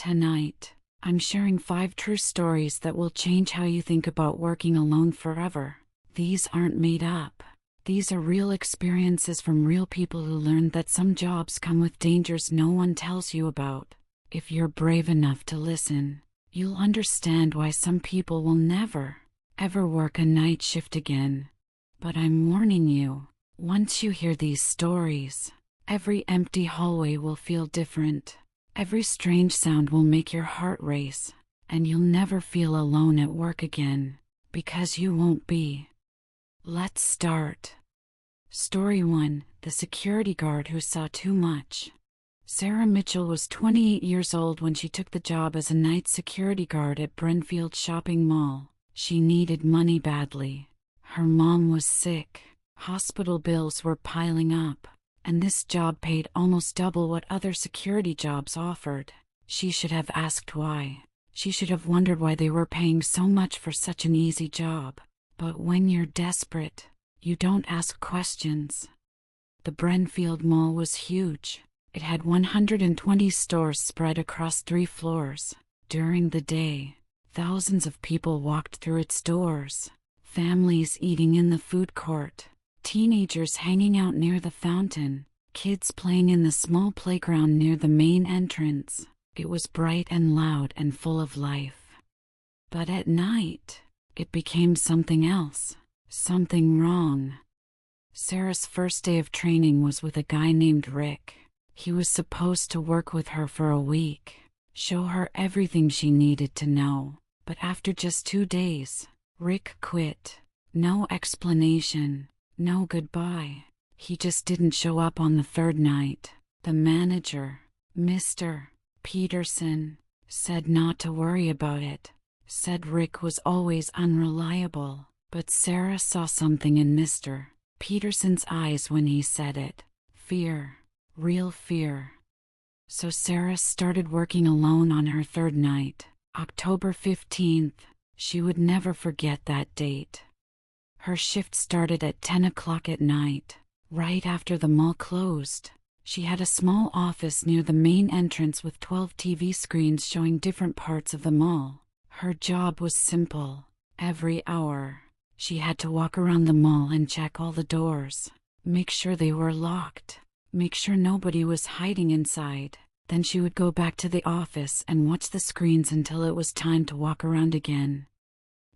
Tonight, I'm sharing 5 true stories that will change how you think about working alone forever. These aren't made up. These are real experiences from real people who learned that some jobs come with dangers no one tells you about. If you're brave enough to listen, you'll understand why some people will never, ever work a night shift again. But I'm warning you, once you hear these stories, every empty hallway will feel different. Every strange sound will make your heart race, and you'll never feel alone at work again, because you won't be. Let's start. Story 1: The Security Guard Who Saw Too Much. Sarah Mitchell was 28 years old when she took the job as a night security guard at Brennfield Shopping Mall. She needed money badly. Her mom was sick, hospital bills were piling up, and this job paid almost double what other security jobs offered. She should have asked why. She should have wondered why they were paying so much for such an easy job. But when you're desperate, you don't ask questions. The Brennfield Mall was huge. It had 120 stores spread across 3 floors. During the day, thousands of people walked through its doors. Families eating in the food court, teenagers hanging out near the fountain, kids playing in the small playground near the main entrance. It was bright and loud and full of life. But at night, it became something else. Something wrong. Sarah's first day of training was with a guy named Rick. He was supposed to work with her for a week, show her everything she needed to know. But after just 2 days, Rick quit. No explanation, no goodbye. He just didn't show up on the 3rd night. The manager, Mr. Peterson, said not to worry about it. Said Rick was always unreliable. But Sarah saw something in Mr. Peterson's eyes when he said it. Fear. Real fear. So Sarah started working alone on her 3rd night, October 15th. She would never forget that date. Her shift started at 10 o'clock at night, right after the mall closed. She had a small office near the main entrance with 12 TV screens showing different parts of the mall. Her job was simple. Every hour, she had to walk around the mall and check all the doors, make sure they were locked, make sure nobody was hiding inside. Then she would go back to the office and watch the screens until it was time to walk around again.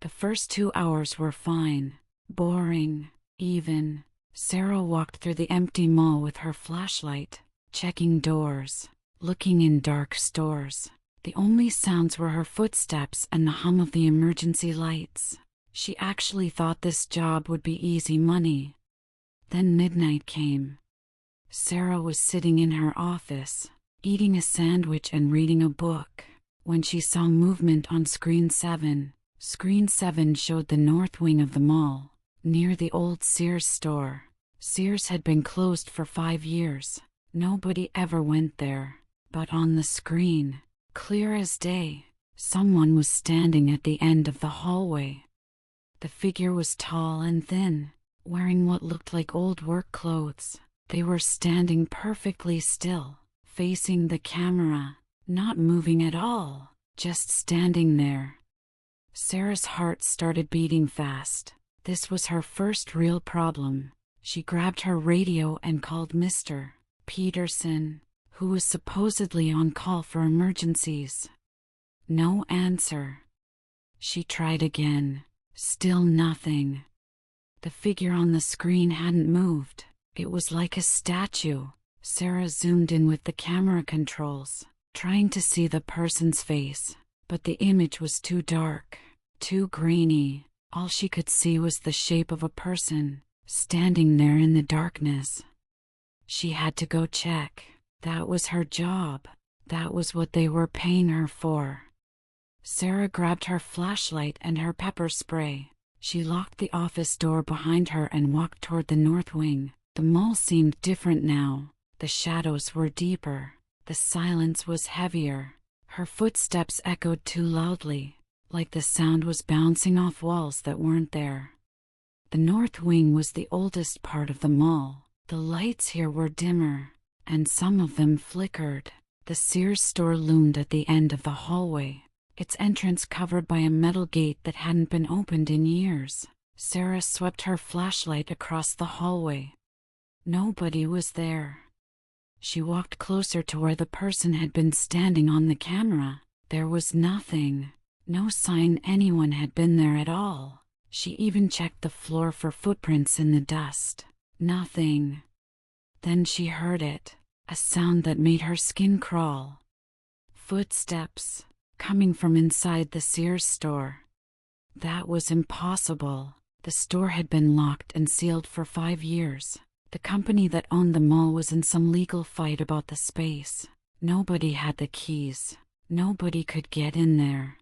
The first 2 hours were fine, boring, even. Sarah walked through the empty mall with her flashlight, checking doors, looking in dark stores. The only sounds were her footsteps and the hum of the emergency lights. She actually thought this job would be easy money. Then midnight came. Sarah was sitting in her office, eating a sandwich and reading a book, when she saw movement on screen 7. Screen 7 showed the north wing of the mall, near the old Sears store. Sears had been closed for 5 years. Nobody ever went there. But on the screen, clear as day, someone was standing at the end of the hallway. The figure was tall and thin, wearing what looked like old work clothes. They were standing perfectly still, facing the camera, not moving at all, just standing there. Sarah's heart started beating fast. This was her first real problem. She grabbed her radio and called Mr. Peterson, who was supposedly on call for emergencies. No answer. She tried again. Still nothing. The figure on the screen hadn't moved. It was like a statue. Sarah zoomed in with the camera controls, trying to see the person's face, but the image was too dark, too grainy. All she could see was the shape of a person, standing there in the darkness. She had to go check. That was her job. That was what they were paying her for. Sarah grabbed her flashlight and her pepper spray. She locked the office door behind her and walked toward the north wing. The mall seemed different now. The shadows were deeper. The silence was heavier. Her footsteps echoed too loudly, like the sound was bouncing off walls that weren't there. The north wing was the oldest part of the mall. The lights here were dimmer, and some of them flickered. The Sears store loomed at the end of the hallway, its entrance covered by a metal gate that hadn't been opened in years. Sarah swept her flashlight across the hallway. Nobody was there. She walked closer to where the person had been standing on the camera. There was nothing. No sign anyone had been there at all. She even checked the floor for footprints in the dust. Nothing. Then she heard it, a sound that made her skin crawl. Footsteps, coming from inside the Sears store. That was impossible. The store had been locked and sealed for 5 years. The company that owned the mall was in some legal fight about the space. Nobody had the keys. Nobody could get in there.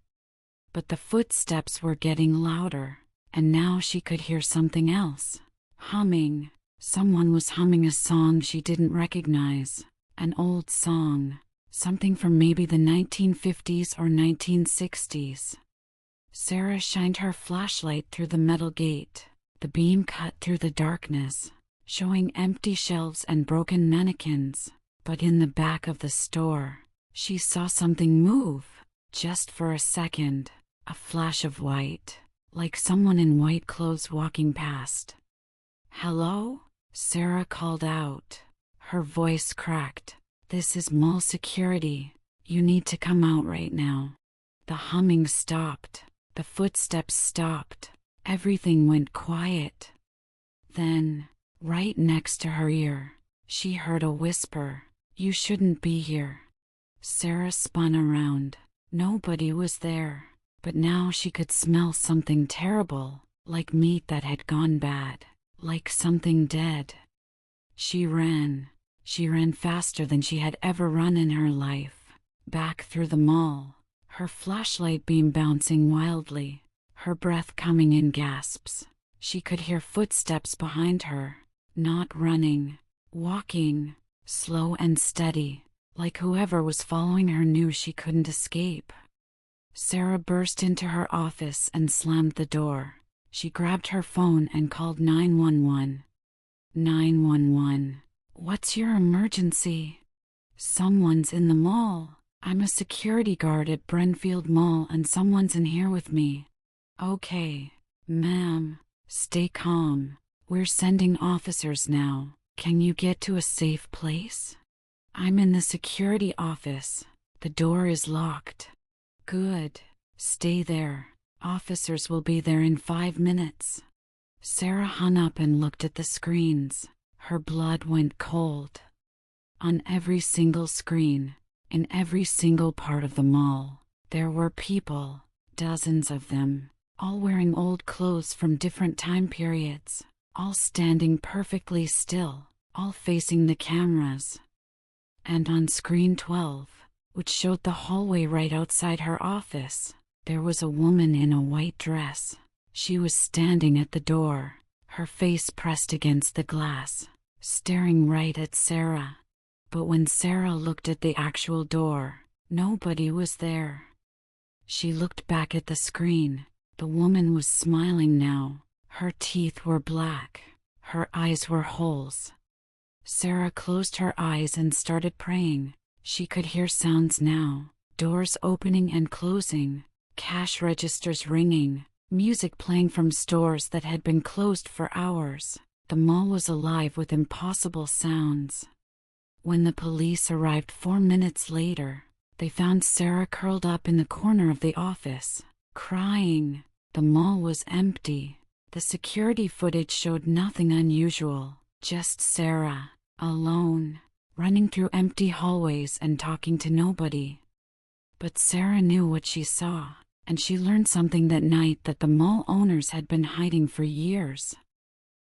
But the footsteps were getting louder, and now she could hear something else. Humming. Someone was humming a song she didn't recognize. An old song. Something from maybe the 1950s or 1960s. Sarah shined her flashlight through the metal gate. The beam cut through the darkness, showing empty shelves and broken mannequins. But in the back of the store, she saw something move, just for a second. A flash of white, like someone in white clothes walking past. "Hello?" Sarah called out. Her voice cracked. "This is mall security. You need to come out right now." The humming stopped. The footsteps stopped. Everything went quiet. Then, right next to her ear, she heard a whisper, "You shouldn't be here." Sarah spun around. Nobody was there. But now she could smell something terrible, like meat that had gone bad, like something dead. She ran. She ran faster than she had ever run in her life, back through the mall, her flashlight beam bouncing wildly, her breath coming in gasps. She could hear footsteps behind her, not running, walking, slow and steady, like whoever was following her knew she couldn't escape. Sarah burst into her office and slammed the door. She grabbed her phone and called 911. 911. "What's your emergency?" "Someone's in the mall. I'm a security guard at Brennfield Mall and someone's in here with me." "Okay, ma'am. Stay calm. We're sending officers now. Can you get to a safe place?" "I'm in the security office. The door is locked." "Good. Stay there. Officers will be there in 5 minutes." Sarah hung up and looked at the screens. Her blood went cold. On every single screen, in every single part of the mall, there were people, dozens of them, all wearing old clothes from different time periods, all standing perfectly still, all facing the cameras. And on screen 12, which showed the hallway right outside her office, there was a woman in a white dress. She was standing at the door, her face pressed against the glass, staring right at Sarah. But when Sarah looked at the actual door, nobody was there. She looked back at the screen. The woman was smiling now. Her teeth were black. Her eyes were holes. Sarah closed her eyes and started praying. She could hear sounds now, doors opening and closing, cash registers ringing, music playing from stores that had been closed for hours. The mall was alive with impossible sounds. When the police arrived 4 minutes later, they found Sarah curled up in the corner of the office, crying. The mall was empty. The security footage showed nothing unusual, just Sarah, alone, running through empty hallways and talking to nobody. But Sarah knew what she saw, and she learned something that night that the mall owners had been hiding for years.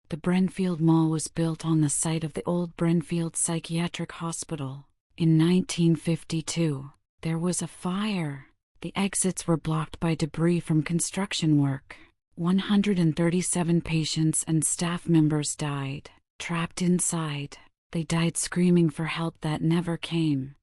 The Brennfield Mall was built on the site of the old Brennfield Psychiatric Hospital. In 1952, there was a fire. The exits were blocked by debris from construction work. 137 patients and staff members died, trapped inside. They died screaming for help that never came.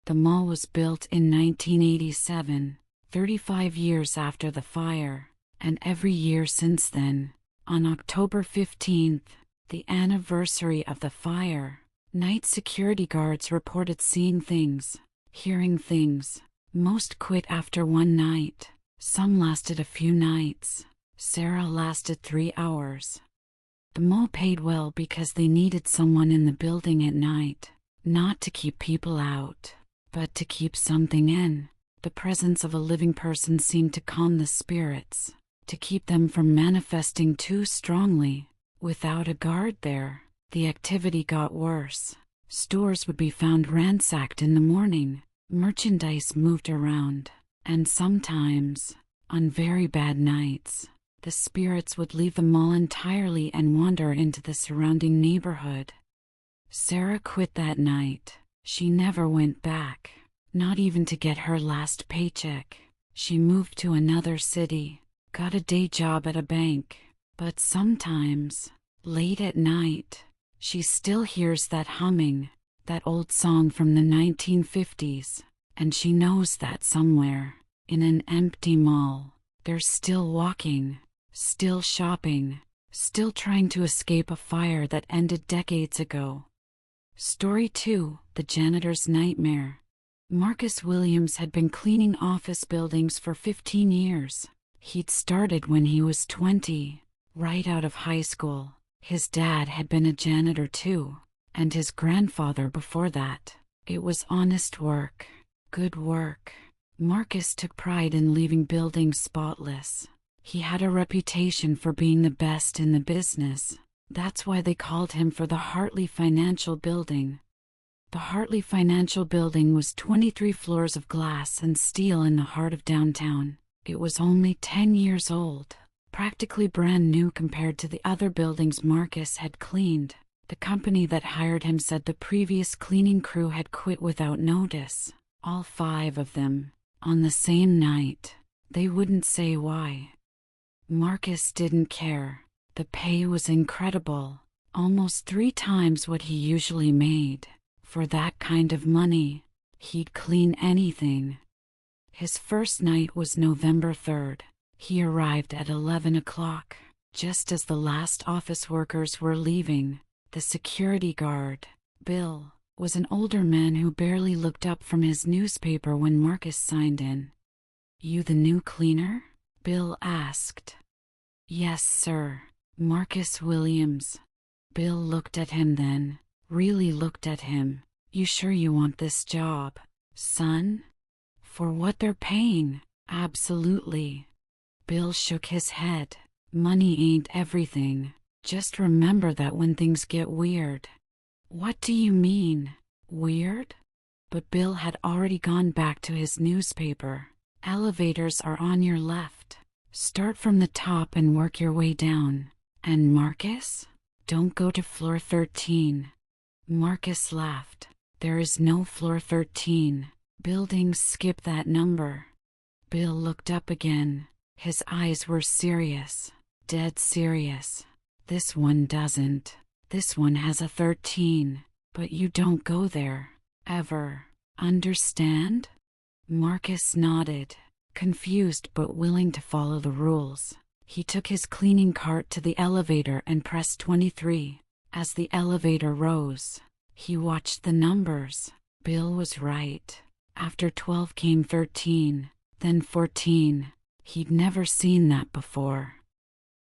The mall was built in 1987, 35 years after the fire, and every year since then, on October 15th, the anniversary of the fire, night security guards reported seeing things, hearing things. Most quit after one night. Some lasted a few nights. Sarah lasted 3 hours. The mall paid well because they needed someone in the building at night. Not to keep people out, but to keep something in. The presence of a living person seemed to calm the spirits, to keep them from manifesting too strongly. Without a guard there, the activity got worse. Stores would be found ransacked in the morning, merchandise moved around, and sometimes, on very bad nights, the spirits would leave the mall entirely and wander into the surrounding neighborhood. Sarah quit that night. She never went back, not even to get her last paycheck. She moved to another city, got a day job at a bank, but sometimes, late at night, she still hears that humming, that old song from the 1950s, and she knows that somewhere, in an empty mall, they're still walking, still shopping, still trying to escape a fire that ended decades ago. Story 2: The Janitor's Nightmare. Marcus Williams had been cleaning office buildings for 15 years. He'd started when he was 20, right out of high school. His dad had been a janitor too, and his grandfather before that. It was honest work, good work. Marcus took pride in leaving buildings spotless. He had a reputation for being the best in the business. That's why they called him for the Hartley Financial building. The Hartley Financial building was 23 floors of glass and steel in the heart of downtown. It was only 10 years old, practically brand new compared to the other buildings Marcus had cleaned. The company that hired him said the previous cleaning crew had quit without notice, all 5 of them, on the same night. They wouldn't say why. Marcus didn't care. The pay was incredible, almost 3 times what he usually made. For that kind of money, he'd clean anything. His first night was November 3rd. He arrived at 11 o'clock, just as the last office workers were leaving. The security guard, Bill, was an older man who barely looked up from his newspaper when Marcus signed in. "You the new cleaner?" Bill asked. "Yes, sir. Marcus Williams." Bill looked at him then, really looked at him. "You sure you want this job, son? For what they're paying?" "Absolutely." Bill shook his head. "Money ain't everything. Just remember that when things get weird." "What do you mean, weird?" But Bill had already gone back to his newspaper. "Elevators are on your left. Start from the top and work your way down. And Marcus, don't go to floor 13. Marcus laughed. "There is no floor 13. Buildings skip that number." Bill looked up again. His eyes were serious, dead serious. "This one doesn't. This one has a 13, but you don't go there, ever. Understand?" Marcus nodded, confused but willing to follow the rules. He took his cleaning cart to the elevator and pressed 23. As the elevator rose, he watched the numbers. Bill was right. After 12 came 13, then 14. He'd never seen that before.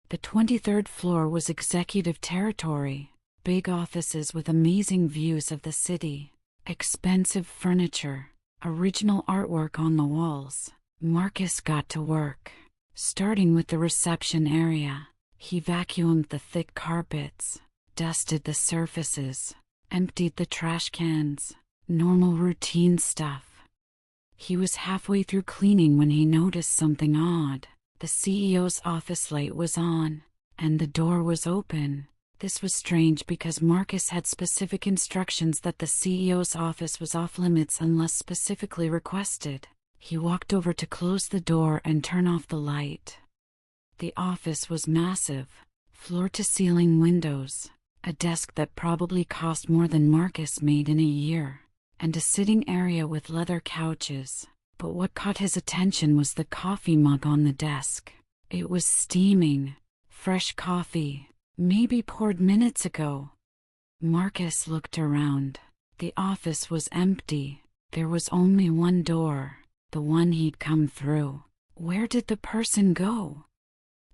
The 23rd floor was executive territory. Big offices with amazing views of the city. Expensive furniture. Original artwork on the walls. Marcus got to work. Starting with the reception area, he vacuumed the thick carpets, dusted the surfaces, emptied the trash cans. Normal routine stuff. He was halfway through cleaning when he noticed something odd. The CEO's office light was on, and the door was open. This was strange because Marcus had specific instructions that the CEO's office was off limits unless specifically requested. He walked over to close the door and turn off the light. The office was massive, floor-to-ceiling windows, a desk that probably cost more than Marcus made in a year, and a sitting area with leather couches. But what caught his attention was the coffee mug on the desk. It was steaming, fresh coffee, maybe poured minutes ago. Marcus looked around. The office was empty. There was only one door, the one he'd come through. Where did the person go?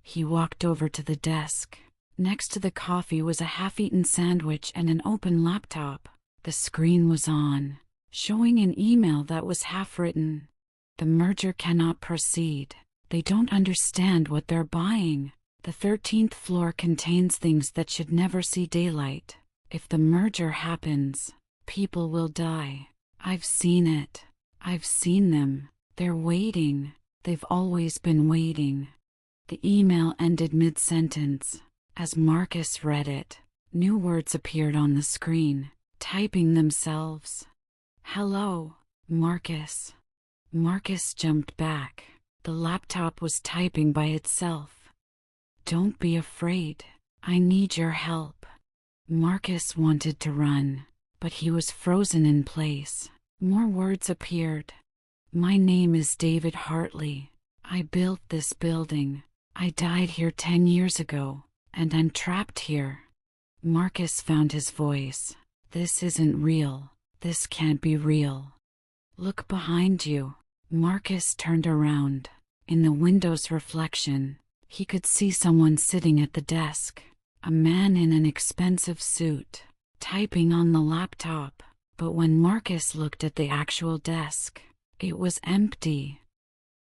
He walked over to the desk. Next to the coffee was a half-eaten sandwich and an open laptop. The screen was on, showing an email that was half-written. The merger cannot proceed. They don't understand what they're buying. The 13th floor contains things that should never see daylight. If the merger happens, people will die. I've seen it. I've seen them. They're waiting. They've always been waiting. The email ended mid-sentence. As Marcus read it, new words appeared on the screen, typing themselves. Hello, Marcus. Marcus jumped back. The laptop was typing by itself. Don't be afraid. I need your help. Marcus wanted to run, but he was frozen in place. More words appeared. My name is David Hartley. I built this building. I died here 10 years ago, and I'm trapped here. Marcus found his voice. This isn't real. This can't be real. Look behind you. Marcus turned around. In the window's reflection, he could see someone sitting at the desk. A man in an expensive suit, typing on the laptop. But when Marcus looked at the actual desk, it was empty.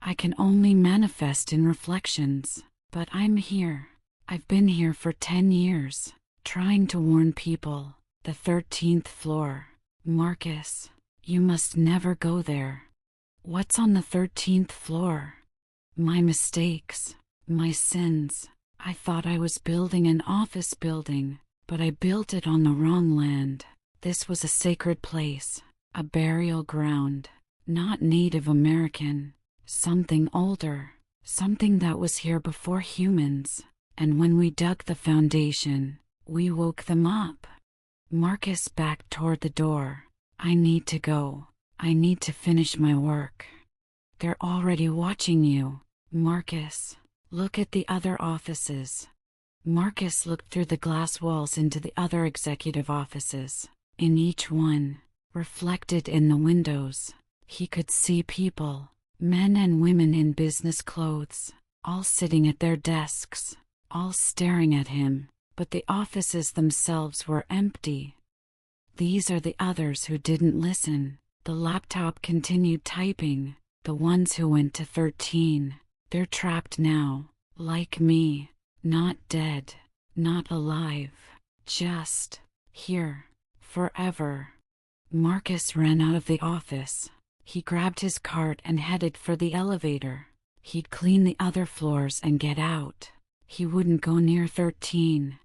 I can only manifest in reflections, but I'm here. I've been here for 10 years, trying to warn people. The 13th floor. Marcus, you must never go there. What's on the 13th floor? My mistakes, my sins. I thought I was building an office building, but I built it on the wrong land. This was a sacred place, a burial ground, not Native American, something older, something that was here before humans. And when we dug the foundation, we woke them up. Marcus backed toward the door. I need to go. I need to finish my work. They're already watching you. Marcus, look at the other offices. Marcus looked through the glass walls into the other executive offices. In each one, reflected in the windows, he could see people, men and women in business clothes, all sitting at their desks, all staring at him, but the offices themselves were empty. These are the others who didn't listen. The laptop continued typing. The ones who went to 13. They're trapped now, like me, not dead, not alive, just here, forever. Marcus ran out of the office. He grabbed his cart and headed for the elevator. He'd clean the other floors and get out. He wouldn't go near 13.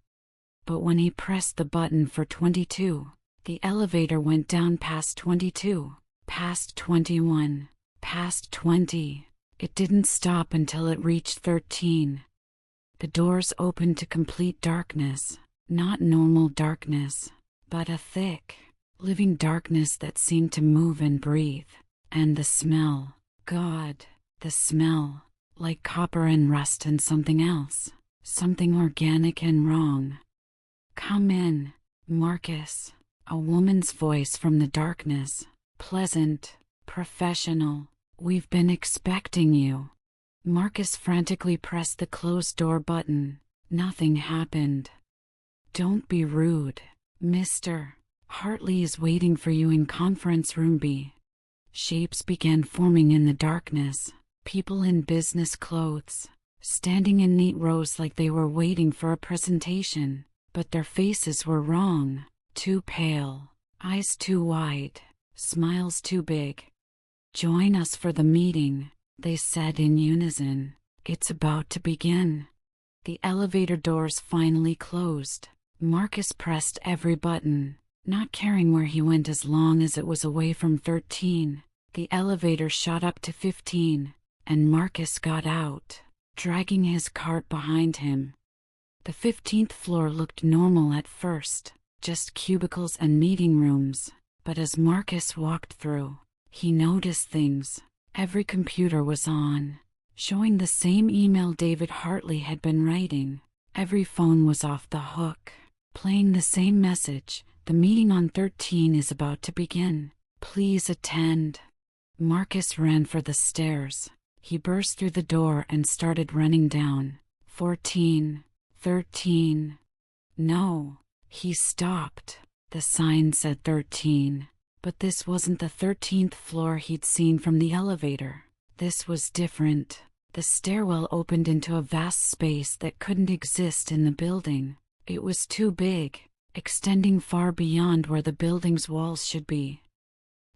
But when he pressed the button for 22, the elevator went down past 22, past 21, past 20. It didn't stop until it reached 13. The doors opened to complete darkness, not normal darkness, but a thick, living darkness that seemed to move and breathe. And the smell, God, the smell, like copper and rust and something else, something organic and wrong. Come in, Marcus. A woman's voice from the darkness, pleasant, professional. We've been expecting you. Marcus frantically pressed the closed door button. Nothing happened. Don't be rude, mister. Hartley is waiting for you in conference room B. Shapes began forming in the darkness. People in business clothes, standing in neat rows like they were waiting for a presentation. But their faces were wrong. Too pale, eyes too wide, smiles too big. Join us for the meeting, they said in unison. It's about to begin. The elevator doors finally closed. Marcus pressed every button, not caring where he went as long as it was away from 13. The elevator shot up to 15, and Marcus got out, dragging his cart behind him. The 15th floor looked normal at first. Just cubicles and meeting rooms, but as Marcus walked through, he noticed things. Every computer was on, showing the same email David Hartley had been writing. Every phone was off the hook, playing the same message. The meeting on 13 is about to begin. Please attend." Marcus ran for the stairs. He burst through the door and started running down. 14, 13. No. He stopped. The sign said 13. But this wasn't the 13th floor he'd seen from the elevator. This was different. The stairwell opened into a vast space that couldn't exist in the building. It was too big, extending far beyond where the building's walls should be.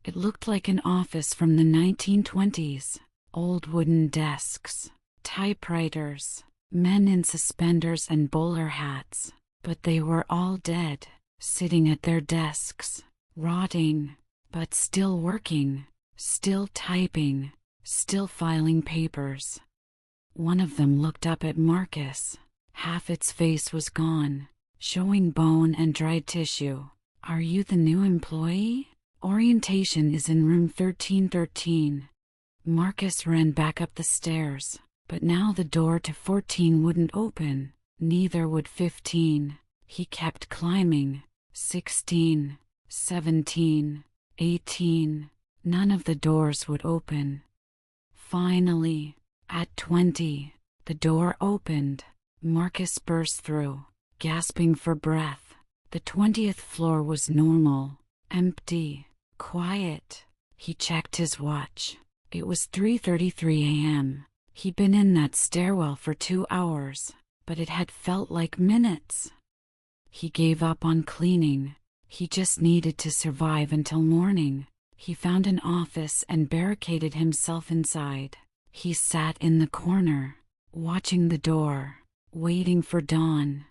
It looked like an office from the 1920s. Old wooden desks, typewriters, men in suspenders and bowler hats. But they were all dead, sitting at their desks, rotting, but still working, still typing, still filing papers. One of them looked up at Marcus. Half its face was gone, showing bone and dried tissue. "Are you the new employee? Orientation is in room 1313. Marcus ran back up the stairs, but now the door to 14 wouldn't open. Neither would 15. He kept climbing. 16, 17, 18. None of the doors would open. Finally, at 20, the door opened. Marcus burst through, gasping for breath. The 20th floor was normal, empty, quiet. He checked his watch. It was 3:33 a.m. He'd been in that stairwell for 2 hours, but it had felt like minutes. He gave up on cleaning. He just needed to survive until morning. He found an office and barricaded himself inside. He sat in the corner, watching the door, waiting for dawn.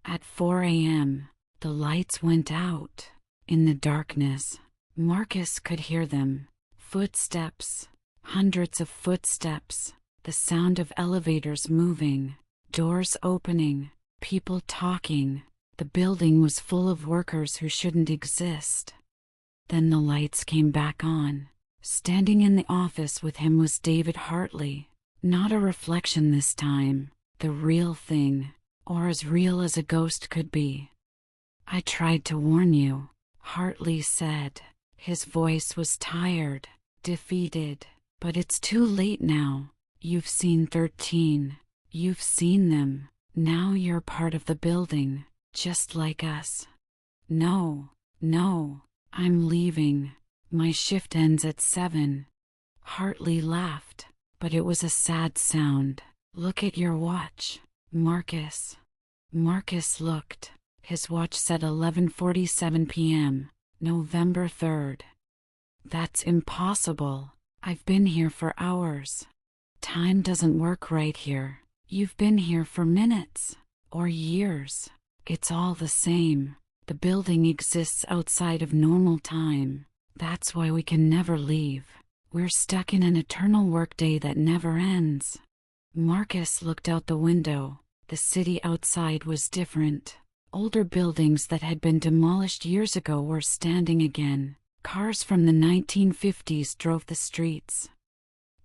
At 4 a.m., the lights went out. In the darkness, Marcus could hear them. Footsteps, hundreds of footsteps, the sound of elevators moving, doors opening, people talking. The building was full of workers who shouldn't exist. Then the lights came back on. Standing in the office with him was David Hartley. Not a reflection this time, the real thing, or as real as a ghost could be. "I tried to warn you," Hartley said. His voice was tired, defeated. "But it's too late now. You've seen 13. You've seen them. Now you're part of the building, just like us." No, I'm leaving. My shift ends at 7. Hartley laughed, but it was a sad sound. "Look at your watch, Marcus." Marcus looked. His watch said 11:47 p.m., November 3rd. "That's impossible. I've been here for hours. Time doesn't work right here. You've been here for minutes, or years. It's all the same. The building exists outside of normal time. That's why we can never leave. We're stuck in an eternal workday that never ends." Marcus looked out the window. The city outside was different. Older buildings that had been demolished years ago were standing again. Cars from the 1950s drove the streets.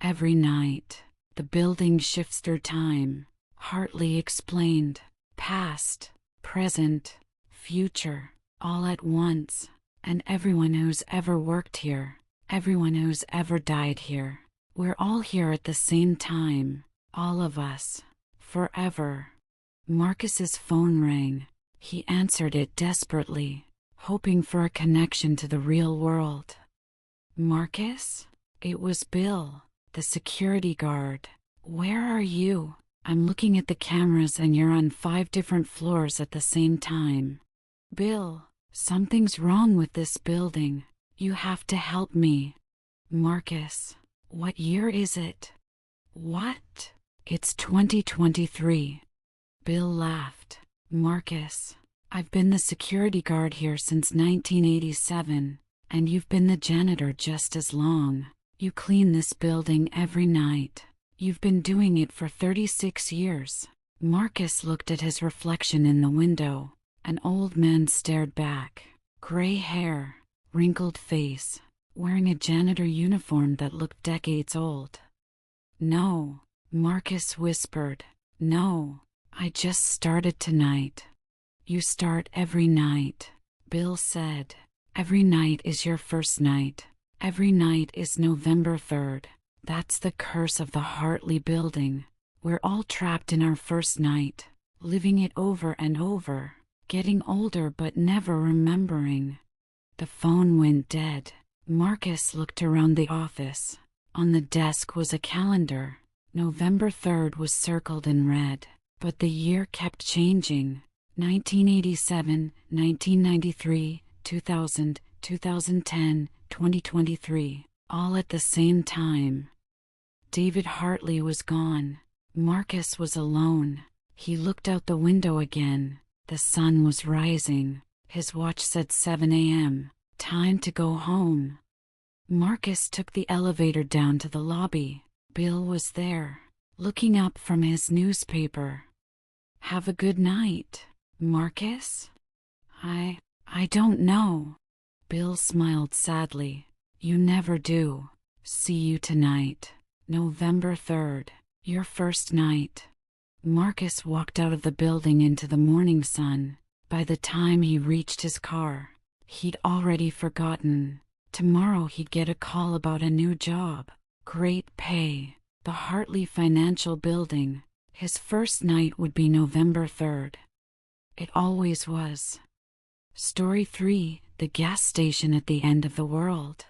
"Every night, the building shifts through time," Hartley explained. "Past, present, future, all at once. And everyone who's ever worked here, everyone who's ever died here, we're all here at the same time, all of us, forever." Marcus's phone rang. He answered it desperately, hoping for a connection to the real world. "Marcus?" It was Bill, the security guard. "Where are you? I'm looking at the cameras and you're on 5 different floors at the same time." "Bill, something's wrong with this building. You have to help me." "Marcus, what year is it?" "What?" "It's 2023. Bill laughed. "Marcus, I've been the security guard here since 1987, and you've been the janitor just as long. You clean this building every night. You've been doing it for 36 years. Marcus looked at his reflection in the window. An old man stared back. Gray hair, wrinkled face, wearing a janitor uniform that looked decades old. "No," Marcus whispered. "No, I just started tonight." "You start every night," Bill said. Every night is your first night. Every night is November 3rd. That's the curse of the Hartley building. We're all trapped in our first night, living it over and over, getting older but never remembering. The phone went dead. Marcus looked around the office. On the desk was a calendar. November 3rd was circled in red, but the year kept changing. 1987, 1993, 2000, 2010, 2023, all at the same time. David Hartley was gone. Marcus was alone. He looked out the window again. The sun was rising. His watch said 7 a.m. Time to go home. Marcus took the elevator down to the lobby. Bill was there, looking up from his newspaper. "Have a good night, Marcus?" I don't know." Bill smiled sadly. "You never do. See you tonight. November 3rd, your first night." Marcus walked out of the building into the morning sun. By the time he reached his car, he'd already forgotten. Tomorrow he'd get a call about a new job. Great pay. The Hartley Financial building. His first night would be November 3rd. It always was. Story 3, the gas station at the end of the world.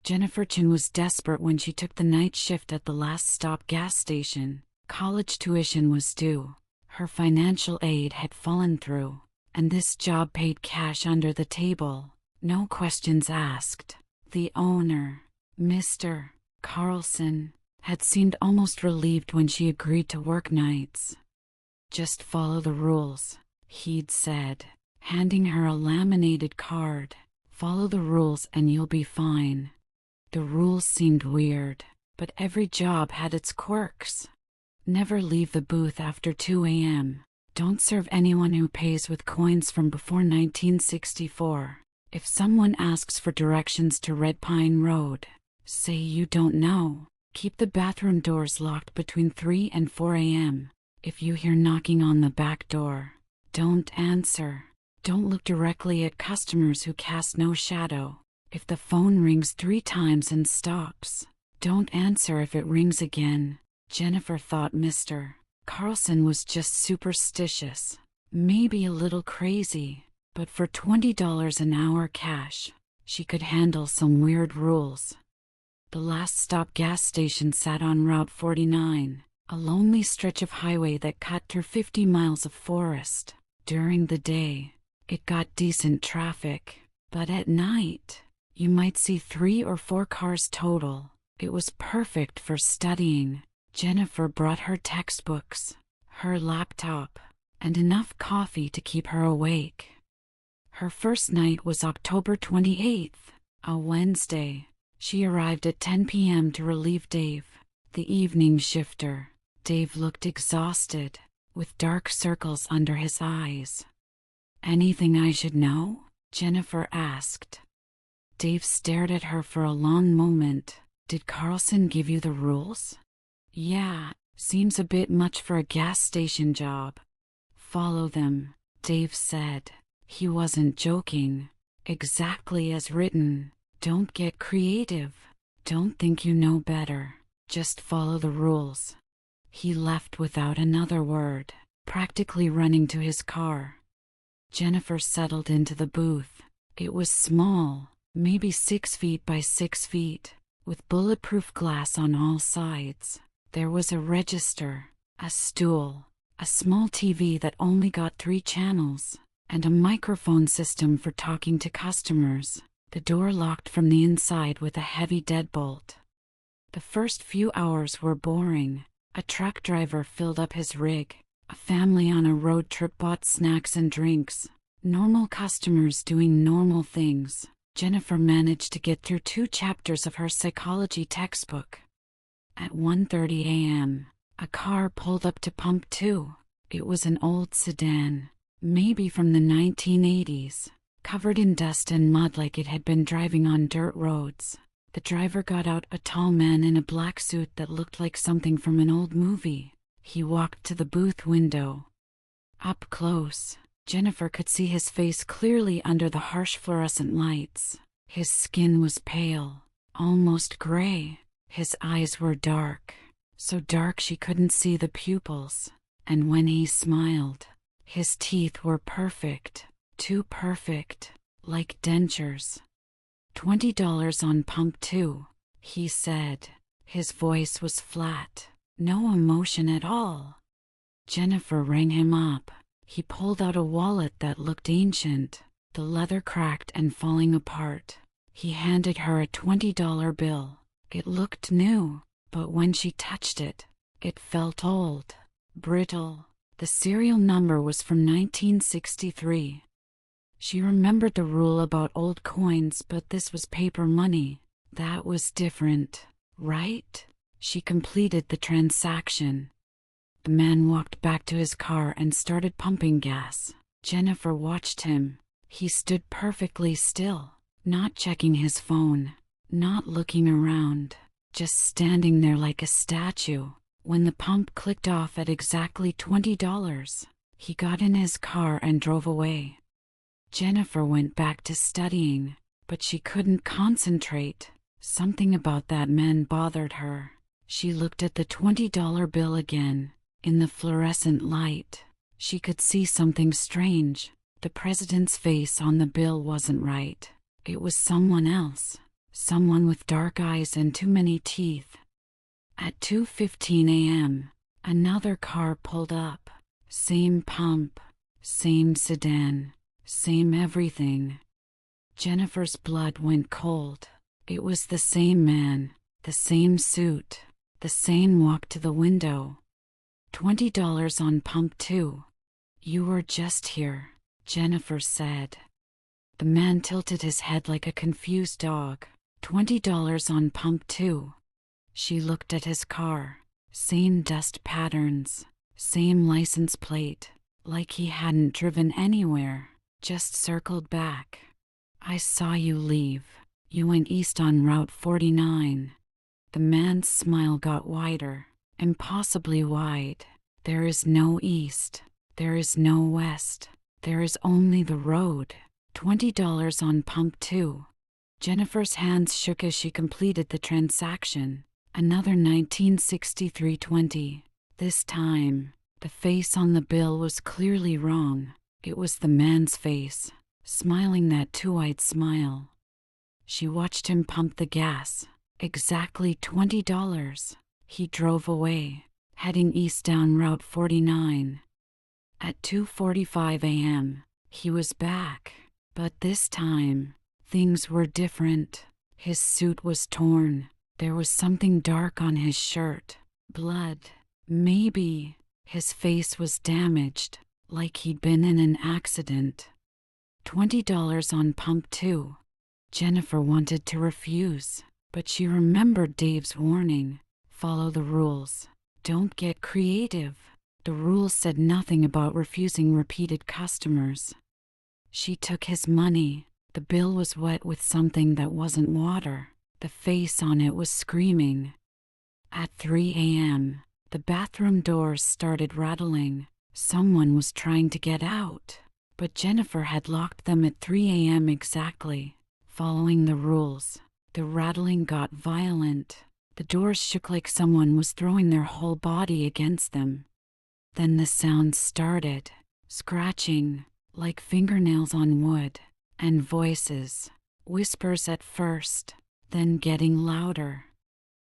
Jennifer Chin was desperate when she took the night shift at the last stop gas station. College tuition was due. Her financial aid had fallen through, and this job paid cash under the table. No questions asked. The owner, Mr. Carlson, had seemed almost relieved when she agreed to work nights. "Just follow the rules," he'd said, handing her a laminated card. "Follow the rules and you'll be fine." The rules seemed weird, but every job had its quirks. Never leave the booth after 2 a.m. Don't serve anyone who pays with coins from before 1964. If someone asks for directions to Red Pine Road, say you don't know. Keep the bathroom doors locked between 3 and 4 a.m. If you hear knocking on the back door, don't answer. Don't look directly at customers who cast no shadow. If the phone rings 3 times and stops, don't answer if it rings again. Jennifer thought Mr. Carlson was just superstitious, maybe a little crazy, but for $20 an hour cash, she could handle some weird rules. The last stop gas station sat on Route 49, a lonely stretch of highway that cut through 50 miles of forest. During the day, it got decent traffic, but at night, you might see 3 or 4 cars total. It was perfect for studying. Jennifer brought her textbooks, her laptop, and enough coffee to keep her awake. Her first night was October 28th, a Wednesday. She arrived at 10 p.m. to relieve Dave, the evening shifter. Dave looked exhausted, with dark circles under his eyes. "Anything I should know?" Jennifer asked. Dave stared at her for a long moment. "Did Carlson give you the rules?" "Yeah, seems a bit much for a gas station job." "Follow them," Dave said. He wasn't joking. "Exactly as written. Don't get creative. Don't think you know better. Just follow the rules." He left without another word, practically running to his car. Jennifer settled into the booth. It was small, maybe 6 feet by 6 feet, with bulletproof glass on all sides. There was a register, a stool, a small TV that only got 3 channels, and a microphone system for talking to customers. The door locked from the inside with a heavy deadbolt. The first few hours were boring. A truck driver filled up his rig. A family on a road trip bought snacks and drinks. Normal customers doing normal things. Jennifer managed to get through 2 chapters of her psychology textbook. At 1:30 a.m., a car pulled up to pump 2. It was an old sedan, maybe from the 1980s, covered in dust and mud like it had been driving on dirt roads. The driver got out, a tall man in a black suit that looked like something from an old movie. He walked to the booth window. Up close, Jennifer could see his face clearly under the harsh fluorescent lights. His skin was pale, almost gray. His eyes were dark, so dark she couldn't see the pupils. And when he smiled, his teeth were perfect, too perfect, like dentures. $20 on pump 2, he said. His voice was flat, no emotion at all. Jennifer rang him up. He pulled out a wallet that looked ancient, the leather cracked and falling apart. He handed her a $20 bill. It looked new, but when she touched it, it felt old, brittle. The serial number was from 1963. She remembered the rule about old coins, but this was paper money. That was different, right? She completed the transaction. The man walked back to his car and started pumping gas. Jennifer watched him. He stood perfectly still, not checking his phone, not looking around, just standing there like a statue. When the pump clicked off at exactly $20, he got in his car and drove away. Jennifer went back to studying, but she couldn't concentrate. Something about that man bothered her. She looked at the $20 bill again. In the fluorescent light, she could see something strange. The president's face on the bill wasn't right. It was someone else. Someone with dark eyes and too many teeth. At 2:15 a.m., another car pulled up. Same pump, same sedan, same everything. Jennifer's blood went cold. It was the same man, the same suit, the same walk to the window. $20 on pump 2. You were just here, Jennifer said. The man tilted his head like a confused dog. $20 on pump 2. She looked at his car. Same dust patterns, same license plate, like he hadn't driven anywhere, just circled back. I saw you leave. You went east on Route 49. The man's smile got wider. Impossibly wide. There is no east. There is no west. There is only the road. $20 on pump 2. Jennifer's hands shook as she completed the transaction. Another 1963.20. This time, the face on the bill was clearly wrong. It was the man's face, smiling that two-eyed smile. She watched him pump the gas. Exactly $20. He drove away, heading east down Route 49. At 2:45 a.m., he was back, but this time, things were different. His suit was torn. There was something dark on his shirt. Blood. Maybe. His face was damaged, like he'd been in an accident. $20 on pump 2. Jennifer wanted to refuse, but she remembered Dave's warning. Follow the rules. Don't get creative. The rules said nothing about refusing repeated customers. She took his money. The bill was wet with something that wasn't water. The face on it was screaming. At 3 a.m., the bathroom doors started rattling. Someone was trying to get out, but Jennifer had locked them at 3 a.m. exactly. Following the rules, the rattling got violent. The doors shook like someone was throwing their whole body against them. Then the sound started, scratching, like fingernails on wood, and voices, whispers at first, then getting louder.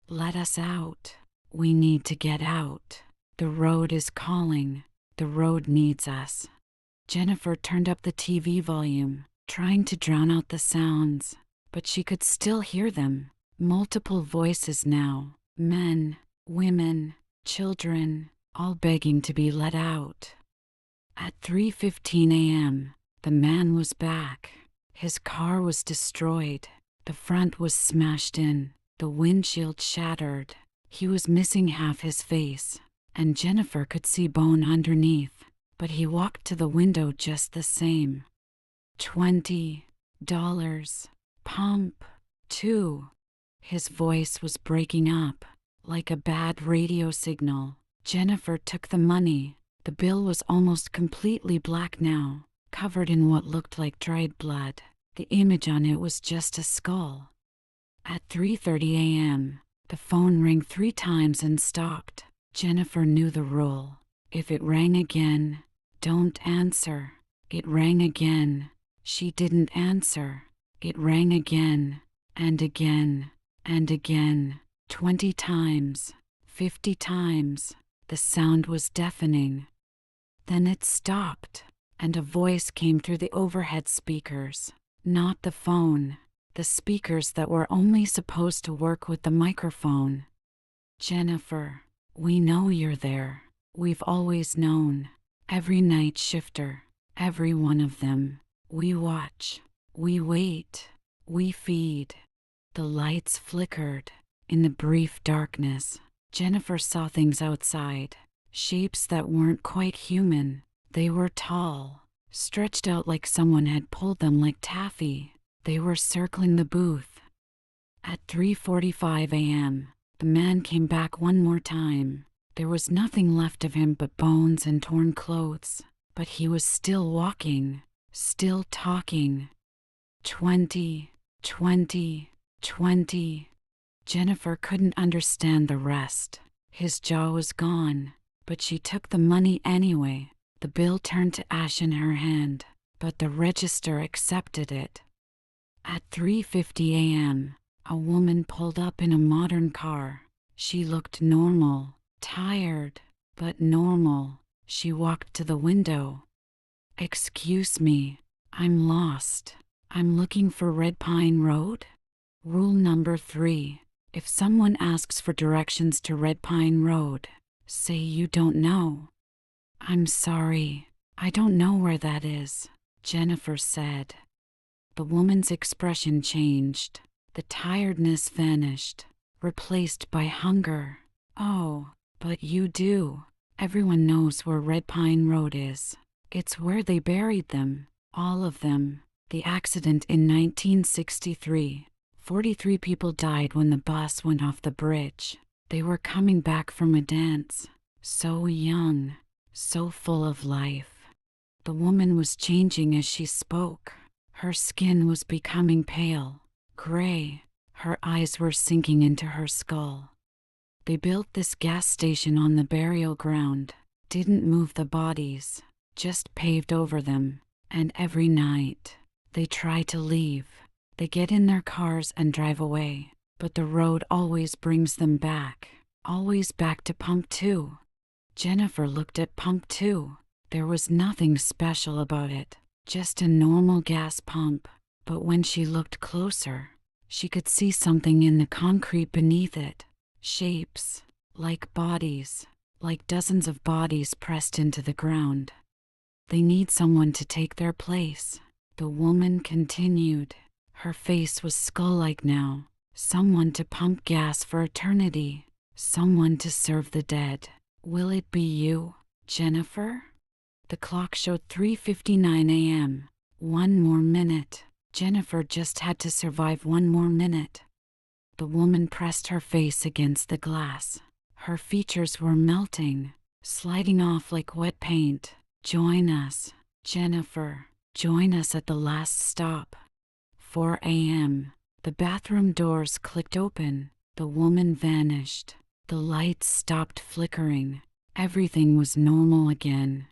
Let us out. We need to get out. The road is calling. The road needs us. Jennifer turned up the TV volume, trying to drown out the sounds, but she could still hear them. Multiple voices now. Men, women, children, all begging to be let out. At 3:15 a.m., the man was back. His car was destroyed. The front was smashed in. The windshield shattered. He was missing half his face, and Jennifer could see bone underneath, but he walked to the window just the same. $20. Pump 2. His voice was breaking up, like a bad radio signal. Jennifer took the money. The bill was almost completely black now, covered in what looked like dried blood. The image on it was just a skull. At 3:30 a.m., the phone rang 3 times and stopped. Jennifer knew the rule. If it rang again, don't answer. It rang again. She didn't answer. It rang again, and again, and again, 20 times, 50 times. The sound was deafening. Then it stopped, and a voice came through the overhead speakers. Not the phone, the speakers that were only supposed to work with the microphone. Jennifer, we know you're there. We've always known. Every night shifter, every one of them. We watch, we wait, we feed. The lights flickered. In the brief darkness, Jennifer saw things outside, shapes that weren't quite human. They were tall, stretched out like someone had pulled them like taffy. They were circling the booth. At 3:45 a.m., the man came back one more time. There was nothing left of him but bones and torn clothes, but he was still walking, still talking. 20, 20, 20. Jennifer couldn't understand the rest. His jaw was gone, but she took the money anyway. The bill turned to ash in her hand, but the register accepted it. At 3:50 a.m., a woman pulled up in a modern car. She looked normal, tired, but normal. She walked to the window. "Excuse me, I'm lost. I'm looking for Red Pine Road." Rule number 3. If someone asks for directions to Red Pine Road, say you don't know. "I'm sorry, I don't know where that is," Jennifer said. The woman's expression changed. The tiredness vanished, replaced by hunger. "Oh, but you do. Everyone knows where Red Pine Road is. It's where they buried them, all of them. The accident in 1963. 43 people died when the bus went off the bridge. They were coming back from a dance. So young, so full of life." The woman was changing as she spoke. Her skin was becoming pale, gray. Her eyes were sinking into her skull. "They built this gas station on the burial ground, didn't move the bodies, just paved over them. And every night, they try to leave. They get in their cars and drive away, but the road always brings them back, always back to Pump 2. Jennifer looked at Pump 2. There was nothing special about it, just a normal gas pump. But when she looked closer, she could see something in the concrete beneath it. Shapes, like bodies, like dozens of bodies pressed into the ground. "They need someone to take their place," the woman continued. Her face was skull-like now. "Someone to pump gas for eternity. Someone to serve the dead. Will it be you, Jennifer?" The clock showed 3:59 a.m. One more minute. Jennifer just had to survive one more minute. The woman pressed her face against the glass. Her features were melting, sliding off like wet paint. "Join us, Jennifer. Join us at the last stop." 4 a.m. The bathroom doors clicked open. The woman vanished. The lights stopped flickering. Everything was normal again.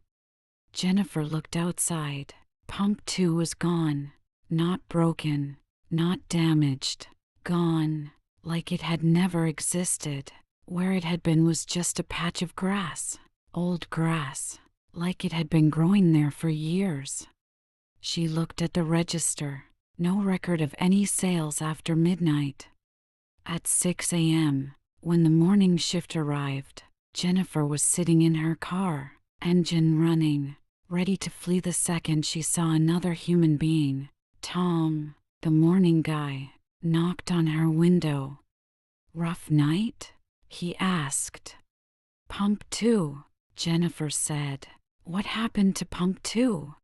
Jennifer looked outside. Pump 2 was gone. Not broken, not damaged. Gone, like it had never existed. Where it had been was just a patch of grass. Old grass, like it had been growing there for years. She looked at the register. No record of any sales after midnight. At 6 a.m., when the morning shift arrived, Jennifer was sitting in her car, engine running, ready to flee the second she saw another human being. Tom, the morning guy, knocked on her window. "Rough night?" he asked. "Pump 2, Jennifer said. "What happened to Pump 2?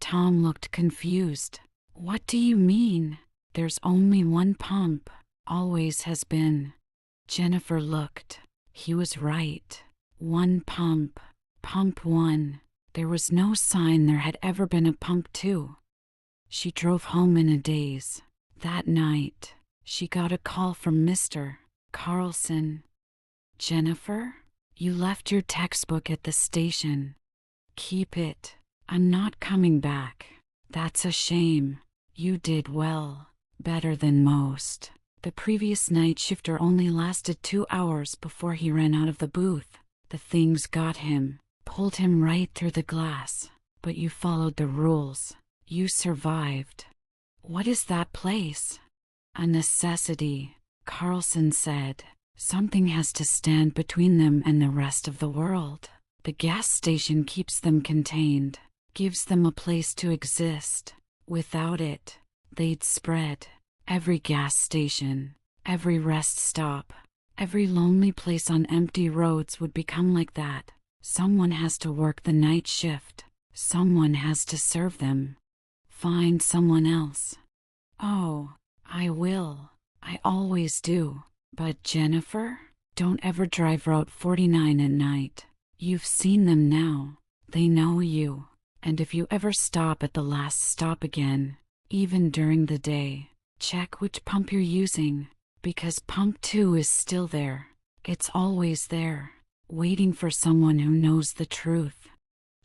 Tom looked confused. "What do you mean? There's only one pump. Always has been." Jennifer looked. He was right. One pump. Pump 1. There was no sign there had ever been a pump 2. She drove home in a daze. That night, she got a call from Mr. Carlson. Jennifer, you left your textbook at the station. Keep it. I'm not coming back. That's a shame. You did well. Better than most. The previous night shifter only lasted 2 hours before he ran out of the booth. The things got him, pulled him right through the glass. But you followed the rules. You survived. What is that place? A necessity, Carlson said. Something has to stand between them and the rest of the world. The gas station keeps them contained, gives them a place to exist. Without it, they'd spread. Every gas station, every rest stop, every lonely place on empty roads would become like that. Someone has to work the night shift. Someone has to serve them. Find someone else. Oh, I will. I always do. But Jennifer, don't ever drive Route 49 at night. You've seen them now. They know you. And if you ever stop at the last stop again, even during the day, check which pump you're using, because pump 2 is still there. It's always there, waiting for someone who knows the truth.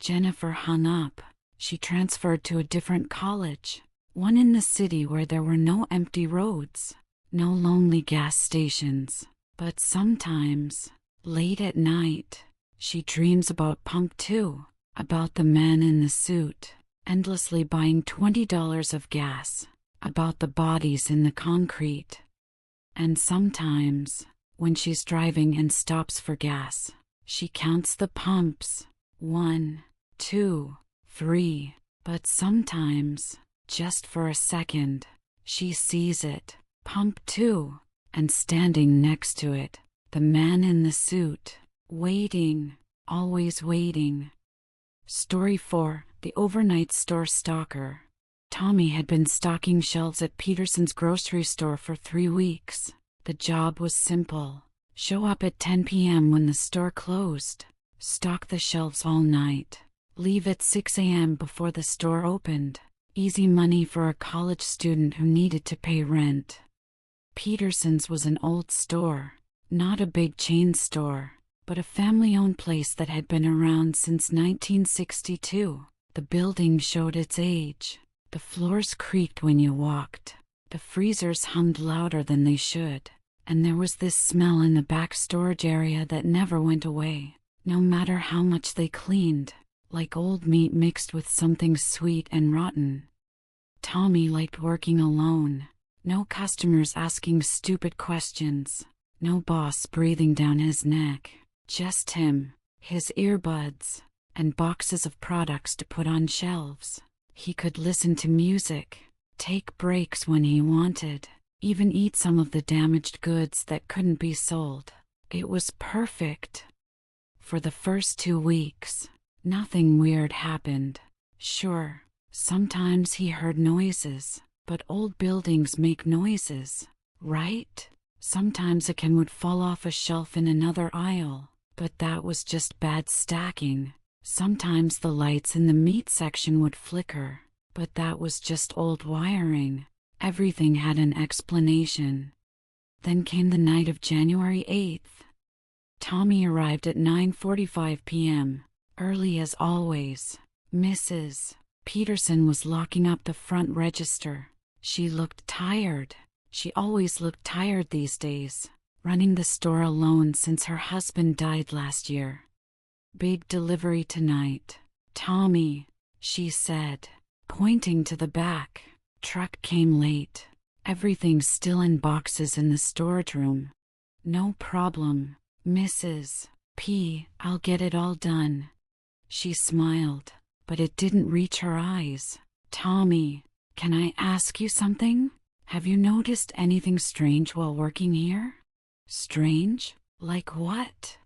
Jennifer hung up. She transferred to a different college, one in the city where there were no empty roads, no lonely gas stations. But sometimes, late at night, she dreams about pump 2, about the man in the suit, endlessly buying $20 of gas, about the bodies in the concrete. And sometimes, when she's driving and stops for gas, she counts the pumps. 1, 2, 3. But sometimes, just for a second, she sees it, pump 2, and standing next to it, the man in the suit, waiting, always waiting. Story 4. The Overnight Store Stalker. Tommy had been stocking shelves at Peterson's grocery store for 3 weeks. The job was simple. Show up at 10 p.m. when the store closed. Stock the shelves all night. Leave at 6 a.m. before the store opened. Easy money for a college student who needed to pay rent. Peterson's was an old store. Not a big chain store, but a family-owned place that had been around since 1962. The building showed its age. The floors creaked when you walked. The freezers hummed louder than they should. And there was this smell in the back storage area that never went away, no matter how much they cleaned, like old meat mixed with something sweet and rotten. Tommy liked working alone. No customers asking stupid questions. No boss breathing down his neck. Just him, his earbuds, and boxes of products to put on shelves. He could listen to music, take breaks when he wanted, even eat some of the damaged goods that couldn't be sold. It was perfect. For the first 2 weeks, nothing weird happened. Sure, sometimes he heard noises, but old buildings make noises, right? Sometimes a can would fall off a shelf in another aisle, but that was just bad stacking. Sometimes the lights in the meat section would flicker, but that was just old wiring. Everything had an explanation. Then came the night of January 8th. Tommy arrived at 9:45 p.m., early as always. Mrs. Peterson was locking up the front register. She looked tired. She always looked tired these days, running the store alone since her husband died last year. Big delivery tonight. Tommy, she said, pointing to the back. Truck came late. Everything's still in boxes in the storage room. No problem, Mrs. P. I'll get it all done. She smiled, but it didn't reach her eyes. Tommy, can I ask you something? Have you noticed anything strange while working here? Strange? Like what?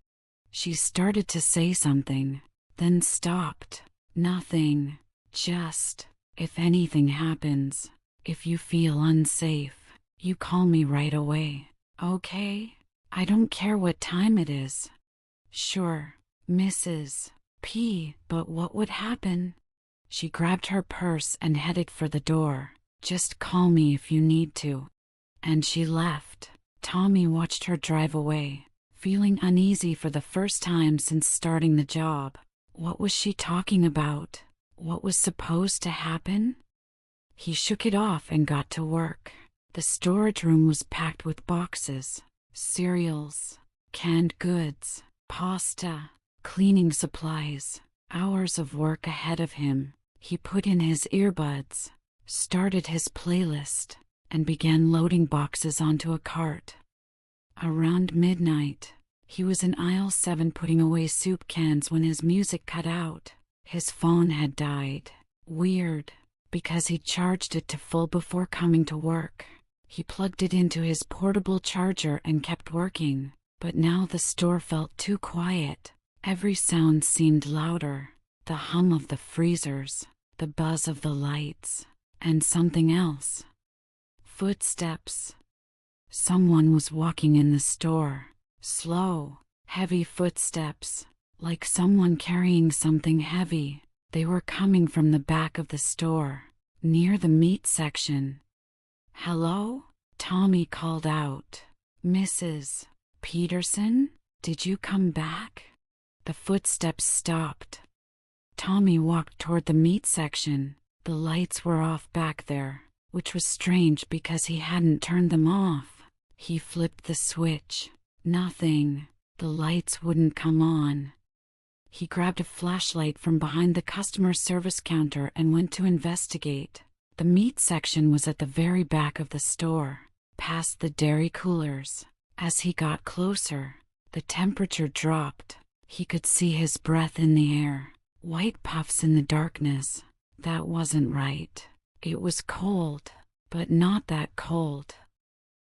She started to say something, then stopped. Nothing. Just, if anything happens, if you feel unsafe, you call me right away, okay? I don't care what time it is. Sure, Mrs. But what would happen? She grabbed her purse and headed for the door. Just call me if you need to. And she left. Tommy watched her drive away, feeling uneasy for the first time since starting the job. What was she talking about? What was supposed to happen? He shook it off and got to work. The storage room was packed with boxes, cereals, canned goods, pasta, cleaning supplies. Hours of work ahead of him. He put in his earbuds, started his playlist, and began loading boxes onto a cart. Around midnight, he was in aisle 7 putting away soup cans when his music cut out. His phone had died. Weird, because he charged it to full before coming to work. He plugged it into his portable charger and kept working, but now the store felt too quiet. Every sound seemed louder. The hum of the freezers, the buzz of the lights, and something else. Footsteps. Someone was walking in the store. Slow, heavy footsteps, like someone carrying something heavy. They were coming from the back of the store, near the meat section. "Hello?" Tommy called out. "Mrs. Peterson, did you come back?" The footsteps stopped. Tommy walked toward the meat section. The lights were off back there, which was strange because he hadn't turned them off. He flipped the switch. Nothing. The lights wouldn't come on. He grabbed a flashlight from behind the customer service counter and went to investigate. The meat section was at the very back of the store, past the dairy coolers. As he got closer, the temperature dropped. He could see his breath in the air, white puffs in the darkness. That wasn't right. It was cold, but not that cold.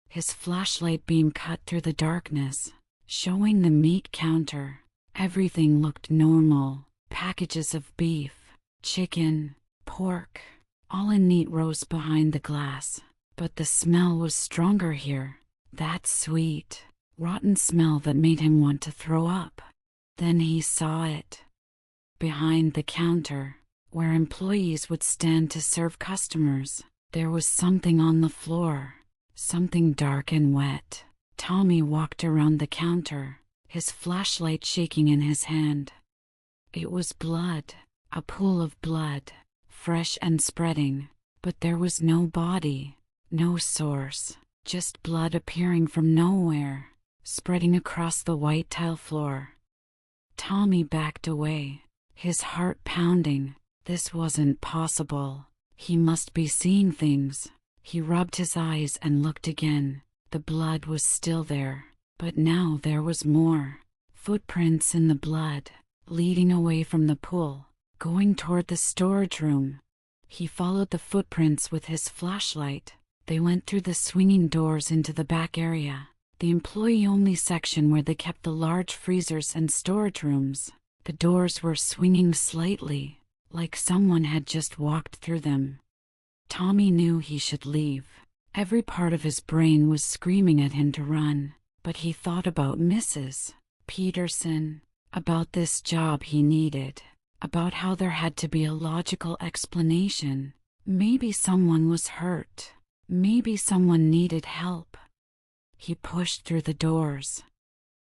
His flashlight beam cut through the darkness, showing the meat counter. Everything looked normal. Packages of beef, chicken, pork, all in neat rows behind the glass. But the smell was stronger here. That sweet, rotten smell that made him want to throw up. Then he saw it. Behind the counter, where employees would stand to serve customers, there was something on the floor. Something dark and wet. Tommy walked around the counter, his flashlight shaking in his hand. It was blood, a pool of blood, fresh and spreading, but there was no body, no source, just blood appearing from nowhere, spreading across the white tile floor. Tommy backed away, his heart pounding. This wasn't possible. He must be seeing things. He rubbed his eyes and looked again. The blood was still there, but now there was more. Footprints in the blood, leading away from the pool, going toward the storage room. He followed the footprints with his flashlight. They went through the swinging doors into the back area, the employee-only section where they kept the large freezers and storage rooms. The doors were swinging slightly, like someone had just walked through them. Tommy knew he should leave. Every part of his brain was screaming at him to run, but he thought about Mrs. Peterson, about this job he needed, about how there had to be a logical explanation. Maybe someone was hurt. Maybe someone needed help. He pushed through the doors.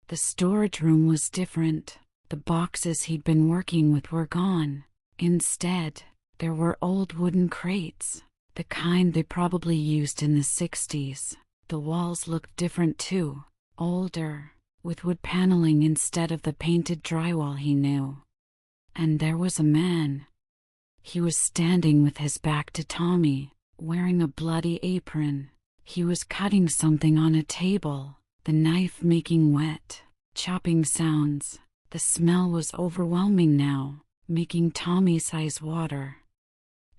The storage room was different. The boxes he'd been working with were gone. Instead, there were old wooden crates, the kind they probably used in the 60s. The walls looked different too, older, with wood paneling instead of the painted drywall he knew. And there was a man. He was standing with his back to Tommy, wearing a bloody apron. He was cutting something on a table, the knife making wet, chopping sounds. The smell was overwhelming now, making Tommy's eyes water.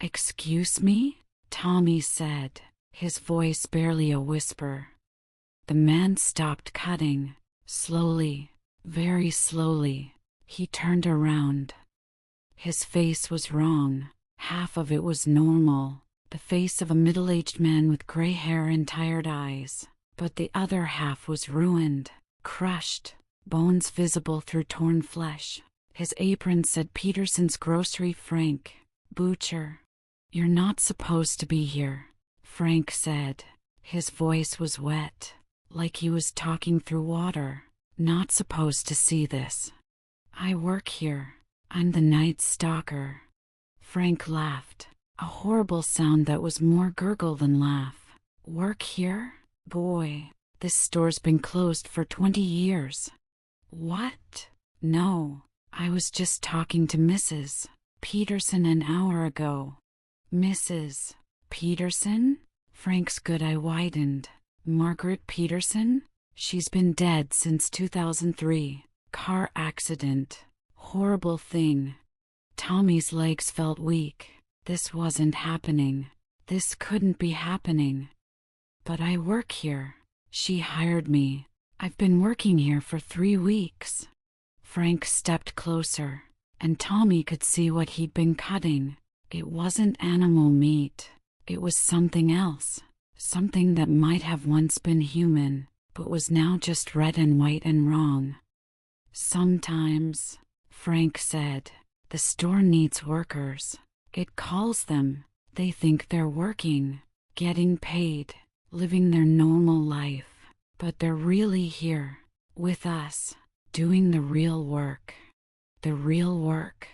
"Excuse me?" Tommy said, his voice barely a whisper. The man stopped cutting. Slowly, very slowly, he turned around. His face was wrong. Half of it was normal, the face of a middle-aged man with gray hair and tired eyes, but the other half was ruined, crushed, bones visible through torn flesh. His apron said Peterson's Grocery. Frank, butcher. You're not supposed to be here, Frank said. His voice was wet, like he was talking through water. Not supposed to see this. I work here. I'm the night stalker. Frank laughed, a horrible sound that was more gurgle than laugh. Work here? Boy, this store's been closed for 20 years. What? No, I was just talking to Mrs. Peterson an hour ago. Mrs. Peterson? Frank's good eye widened. Margaret Peterson? She's been dead since 2003. Car accident. Horrible thing. Tommy's legs felt weak. This wasn't happening. This couldn't be happening. But I work here. She hired me. I've been working here for 3 weeks. Frank stepped closer, and Tommy could see what he'd been cutting. It wasn't animal meat. It was something else. Something that might have once been human, but was now just red and white and wrong. Sometimes, Frank said, the store needs workers. It calls them. They think they're working, getting paid, living their normal life. But they're really here, with us, doing the real work. The real work.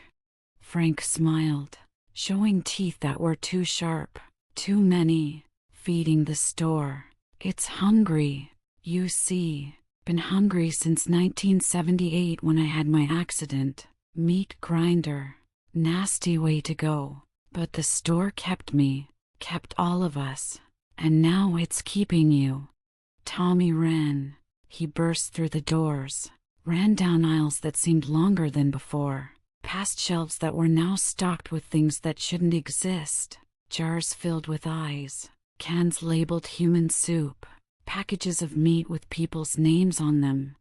Frank smiled, showing teeth that were too sharp, too many, feeding the store. It's hungry, you see. Been hungry since 1978 when I had my accident. Meat grinder. Nasty way to go. But the store kept me, kept all of us. And now it's keeping you. Tommy ran. He burst through the doors, ran down aisles that seemed longer than before, past shelves that were now stocked with things that shouldn't exist, jars filled with eyes, cans labeled human soup, packages of meat with people's names on them.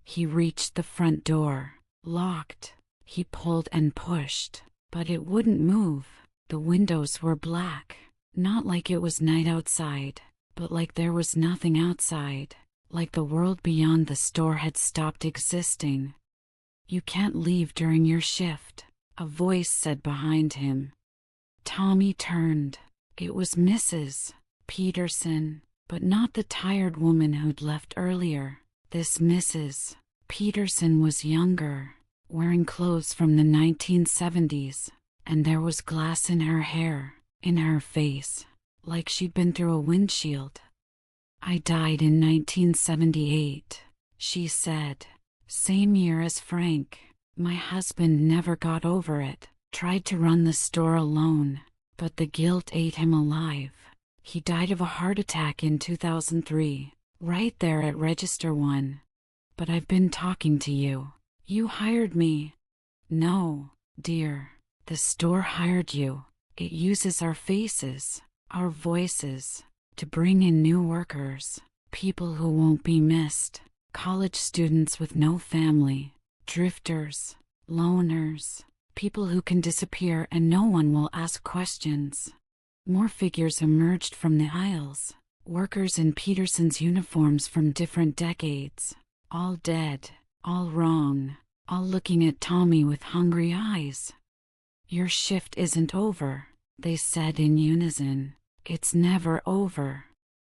He reached the front door, locked. He pulled and pushed, but it wouldn't move. The windows were black, not like it was night outside, but like there was nothing outside, like the world beyond the store had stopped existing. You can't leave during your shift, a voice said behind him. Tommy turned. It was Mrs. Peterson, but not the tired woman who'd left earlier. This Mrs. Peterson was younger, wearing clothes from the 1970s, and there was glass in her hair, in her face, like she'd been through a windshield. I died in 1978, she said. Same year as Frank. My husband never got over it, tried to run the store alone, but the guilt ate him alive. He died of a heart attack in 2003, right there at Register 1. But I've been talking to you. You hired me. No, dear. The store hired you. It uses our faces, our voices, to bring in new workers, people who won't be missed, college students with no family, drifters, loners, people who can disappear and no one will ask questions. More figures emerged from the aisles, workers in Peterson's uniforms from different decades, all dead, all wrong, all looking at Tommy with hungry eyes. Your shift isn't over, they said in unison. It's never over.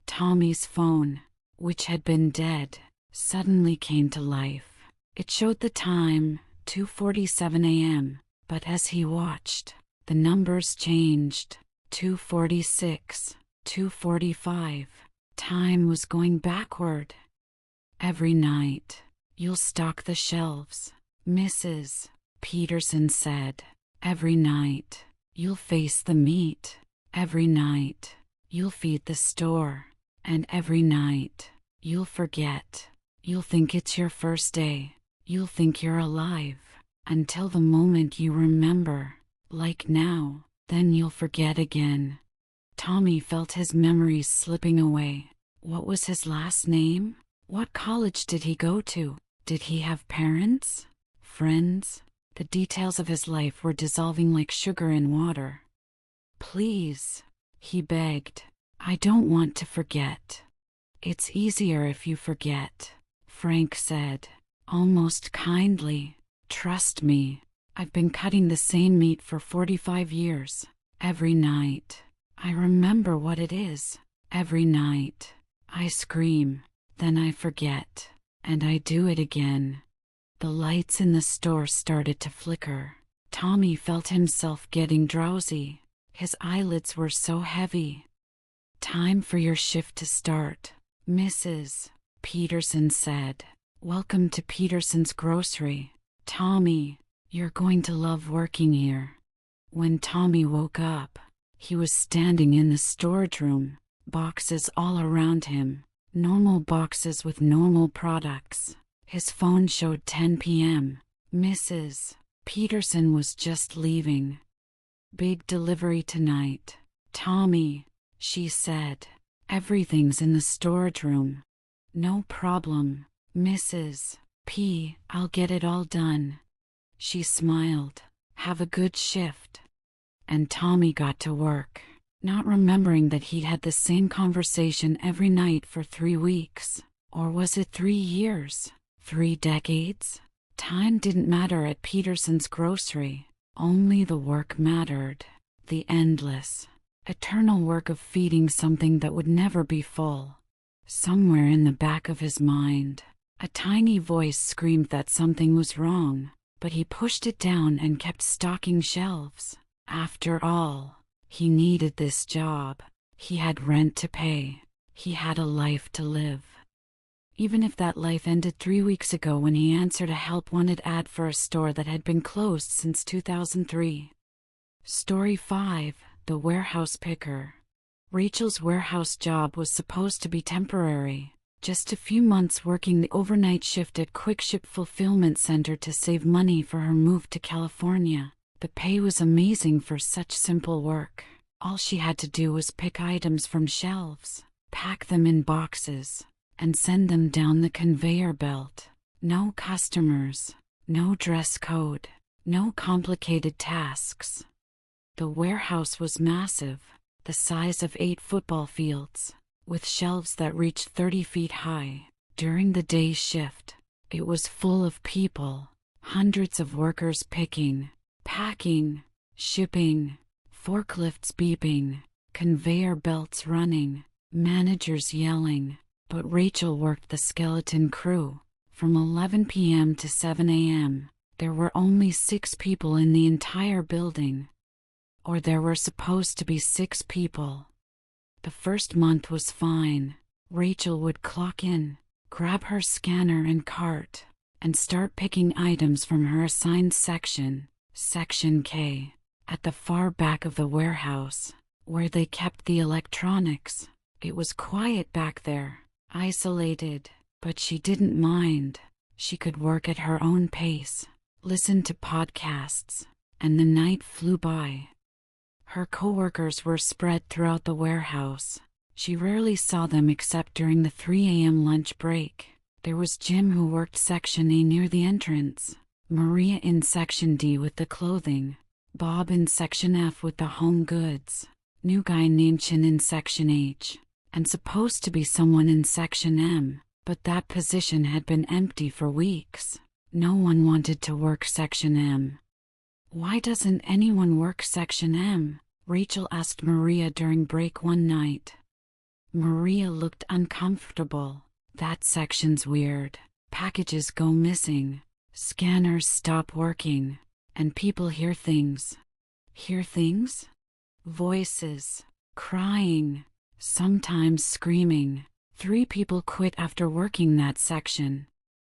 Tommy's phone, which had been dead, suddenly came to life. It showed the time, 2:47 a.m., but as he watched, the numbers changed. 2:46, 2:45. Time was going backward. Every night, you'll stock the shelves, Mrs. Peterson said. Every night, you'll face the meat. Every night, you'll feed the store. And every night, you'll forget. You'll think it's your first day. You'll think you're alive. Until the moment you remember, like now, then you'll forget again. Tommy felt his memories slipping away. What was his last name? What college did he go to? Did he have parents? Friends? The details of his life were dissolving like sugar in water. Please, he begged. I don't want to forget. It's easier if you forget, Frank said, almost kindly. Trust me, I've been cutting the same meat for 45 years. Every night. I remember what it is. Every night. I scream, then I forget, and I do it again. The lights in the store started to flicker. Tommy felt himself getting drowsy. His eyelids were so heavy. Time for your shift to start, Mrs. Peterson said. Welcome to Peterson's grocery. Tommy, you're going to love working here. When Tommy woke up, he was standing in the storage room, boxes all around him, normal boxes with normal products. His phone showed 10 p.m. Mrs. Peterson was just leaving. Big delivery tonight. Tommy, she said. Everything's in the storage room. No problem, Mrs. P. I'll get it all done. She smiled. Have a good shift. And Tommy got to work, not remembering that he'd had the same conversation every night for 3 weeks. Or was it 3 years? 3 decades? Time didn't matter at Peterson's grocery. Only the work mattered. The endless, eternal work of feeding something that would never be full. Somewhere in the back of his mind, a tiny voice screamed that something was wrong, but he pushed it down and kept stocking shelves. After all, he needed this job. He had rent to pay. He had a life to live. Even if that life ended 3 weeks ago when he answered a help-wanted ad for a store that had been closed since 2003. Story 5, The Warehouse Picker. Rachel's warehouse job was supposed to be temporary. Just a few months working the overnight shift at Quick Ship Fulfillment Center to save money for her move to California. The pay was amazing for such simple work. All she had to do was pick items from shelves, pack them in boxes, and send them down the conveyor belt. No customers, no dress code, no complicated tasks. The warehouse was massive, the size of 8 football fields, with shelves that reached 30 feet high. During the day shift, it was full of people, hundreds of workers picking, packing, shipping, forklifts beeping, conveyor belts running, managers yelling. But Rachel worked the skeleton crew. From 11 p.m. to 7 a.m., there were only 6 people in the entire building. Or there were supposed to be 6 people. The first month was fine. Rachel would clock in, grab her scanner and cart, and start picking items from her assigned section, Section K, at the far back of the warehouse, where they kept the electronics. It was quiet back there. Isolated, but she didn't mind. She could work at her own pace, listen to podcasts, and the night flew by. Her coworkers were spread throughout the warehouse. She rarely saw them except during the 3 a.m. lunch break. There was Jim, who worked Section A near the entrance, Maria in Section D with the clothing, Bob in Section F with the home goods, new guy named Chin in Section H, and supposed to be someone in Section M, but that position had been empty for weeks. No one wanted to work Section M. Why doesn't anyone work Section M? Rachel asked Maria during break one night. Maria looked uncomfortable. That section's weird. Packages go missing. Scanners stop working. And people hear things. Hear things? Voices. Crying. Sometimes screaming. 3 people quit after working that section.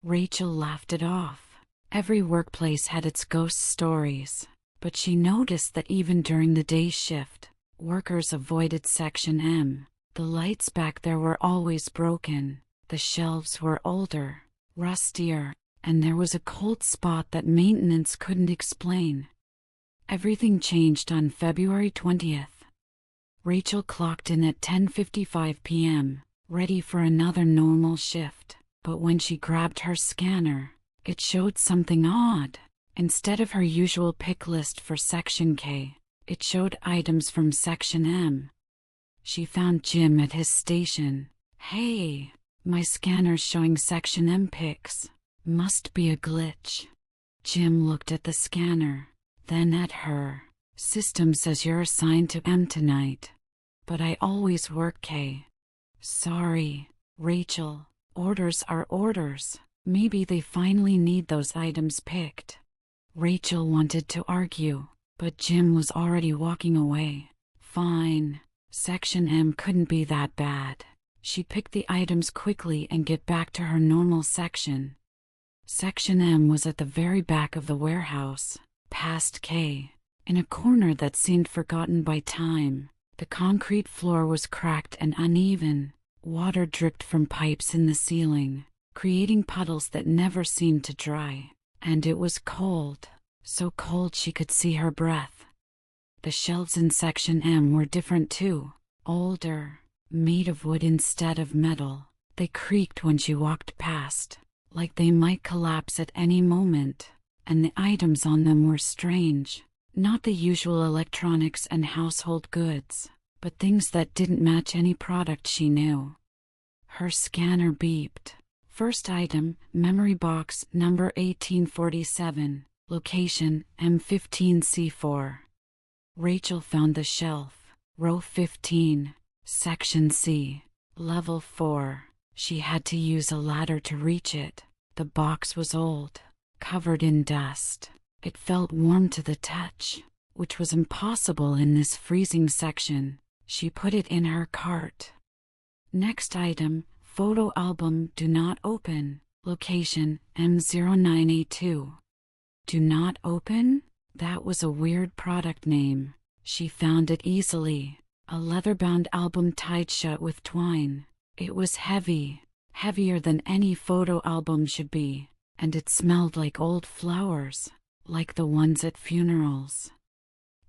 Rachel laughed it off. Every workplace had its ghost stories, but she noticed that even during the day shift, workers avoided Section M. The lights back there were always broken, the shelves were older, rustier, and there was a cold spot that maintenance couldn't explain. Everything changed on February 20th. Rachel clocked in at 10:55 p.m., ready for another normal shift, but when she grabbed her scanner, it showed something odd. Instead of her usual pick list for Section K, it showed items from Section M. She found Jim at his station. "Hey, my scanner's showing Section M picks. Must be a glitch." Jim looked at the scanner, then at her. System says you're assigned to M tonight. But I always work K. Sorry, Rachel. Orders are orders. Maybe they finally need those items picked. Rachel wanted to argue, but Jim was already walking away. Fine. Section M couldn't be that bad. She picked the items quickly and get back to her normal section. Section M was at the very back of the warehouse, past K, in a corner that seemed forgotten by time. The concrete floor was cracked and uneven. Water dripped from pipes in the ceiling, creating puddles that never seemed to dry. And it was cold, so cold she could see her breath. The shelves in Section M were different too, older, made of wood instead of metal. They creaked when she walked past, like they might collapse at any moment, and the items on them were strange. Not the usual electronics and household goods, but things that didn't match any product she knew. Her scanner beeped. First item, memory box number 1847, location M15C4. Rachel found the shelf, row 15, section C, level 4. She had to use a ladder to reach it. The box was old, covered in dust. It felt warm to the touch, which was impossible in this freezing section. She put it in her cart. Next item, photo album do not open, location M0982. Do not open? That was a weird product name. She found it easily. A leather-bound album tied shut with twine. It was heavy, heavier than any photo album should be, and it smelled like old flowers, like the ones at funerals.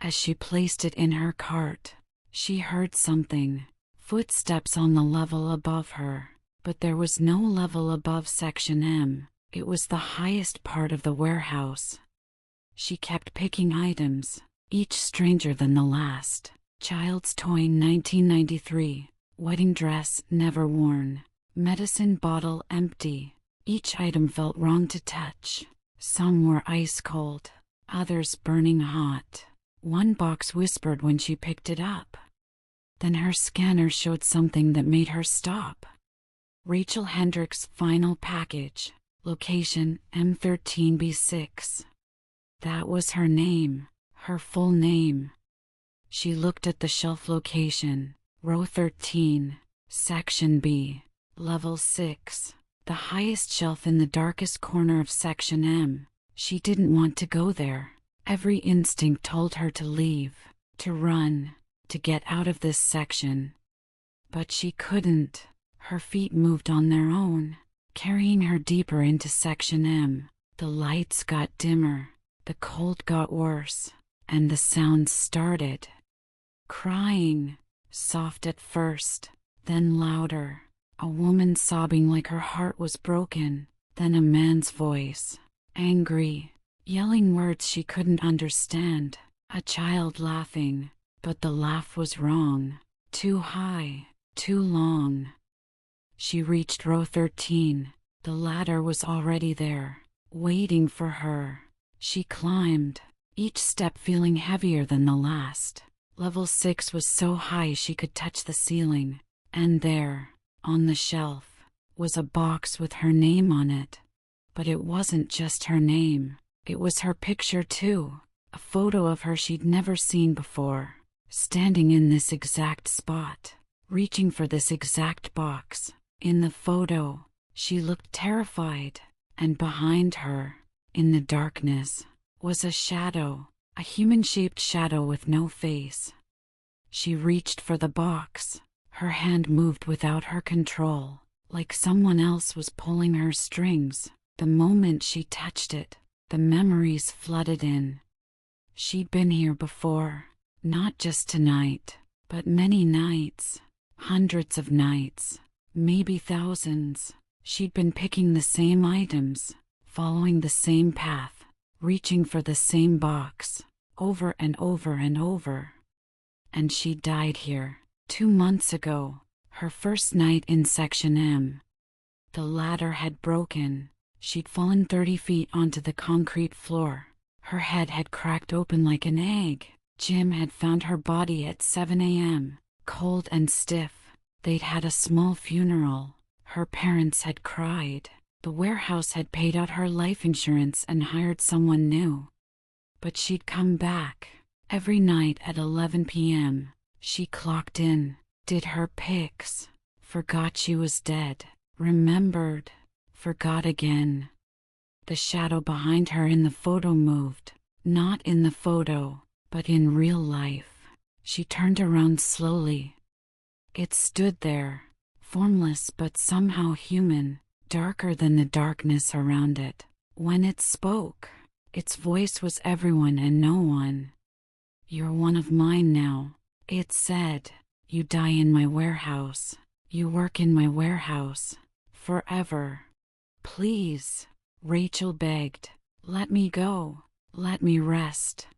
As she placed it in her cart, she heard something. Footsteps on the level above her. But there was no level above Section M. It was the highest part of the warehouse. She kept picking items, each stranger than the last. Child's toy 1993. Wedding dress never worn. Medicine bottle empty. Each item felt wrong to touch. Some were ice cold, others burning hot. One box whispered when she picked it up. Then her scanner showed something that made her stop. Rachel Hendricks' final package, location M13B6. That was her name, her full name. She looked at the shelf location, row 13, section B, level 6, the highest shelf in the darkest corner of section M. She didn't want to go there. Every instinct told her to leave, to run, to get out of this section. But she couldn't. Her feet moved on their own, carrying her deeper into Section M. The lights got dimmer, the cold got worse, and the sounds started. Crying, soft at first, then louder. A woman sobbing like her heart was broken, then a man's voice, angry, yelling words she couldn't understand. A child laughing, but the laugh was wrong, too high, too long. She reached row 13. The ladder was already there, waiting for her. She climbed, each step feeling heavier than the last. Level 6 was so high she could touch the ceiling, and there, on the shelf, was a box with her name on it. But it wasn't just her name, it was her picture too, a photo of her she'd never seen before, standing in this exact spot, reaching for this exact box. In the photo, she looked terrified, and behind her, in the darkness, was a shadow, a human-shaped shadow with no face. She reached for the box. Her hand moved without her control, like someone else was pulling her strings. The moment she touched it, the memories flooded in. She'd been here before, not just tonight, but many nights, hundreds of nights. Maybe thousands. She'd been picking the same items, following the same path, reaching for the same box, over and over and over. And she died here, 2 months ago, her first night in Section M. The ladder had broken. She'd fallen 30 feet onto the concrete floor. Her head had cracked open like an egg. Jim had found her body at 7 a.m., cold and stiff. They'd had a small funeral. Her parents had cried. The warehouse had paid out her life insurance and hired someone new. But she'd come back. Every night at 11 p.m., she clocked in, did her pics, forgot she was dead, remembered, forgot again. The shadow behind her in the photo moved, not in the photo, but in real life. She turned around slowly. It stood there, formless but somehow human, darker than the darkness around it. When it spoke, its voice was everyone and no one. "You're one of mine now," it said. "You die in my warehouse. You work in my warehouse. Forever. Please," Rachel begged. "Let me go. Let me rest."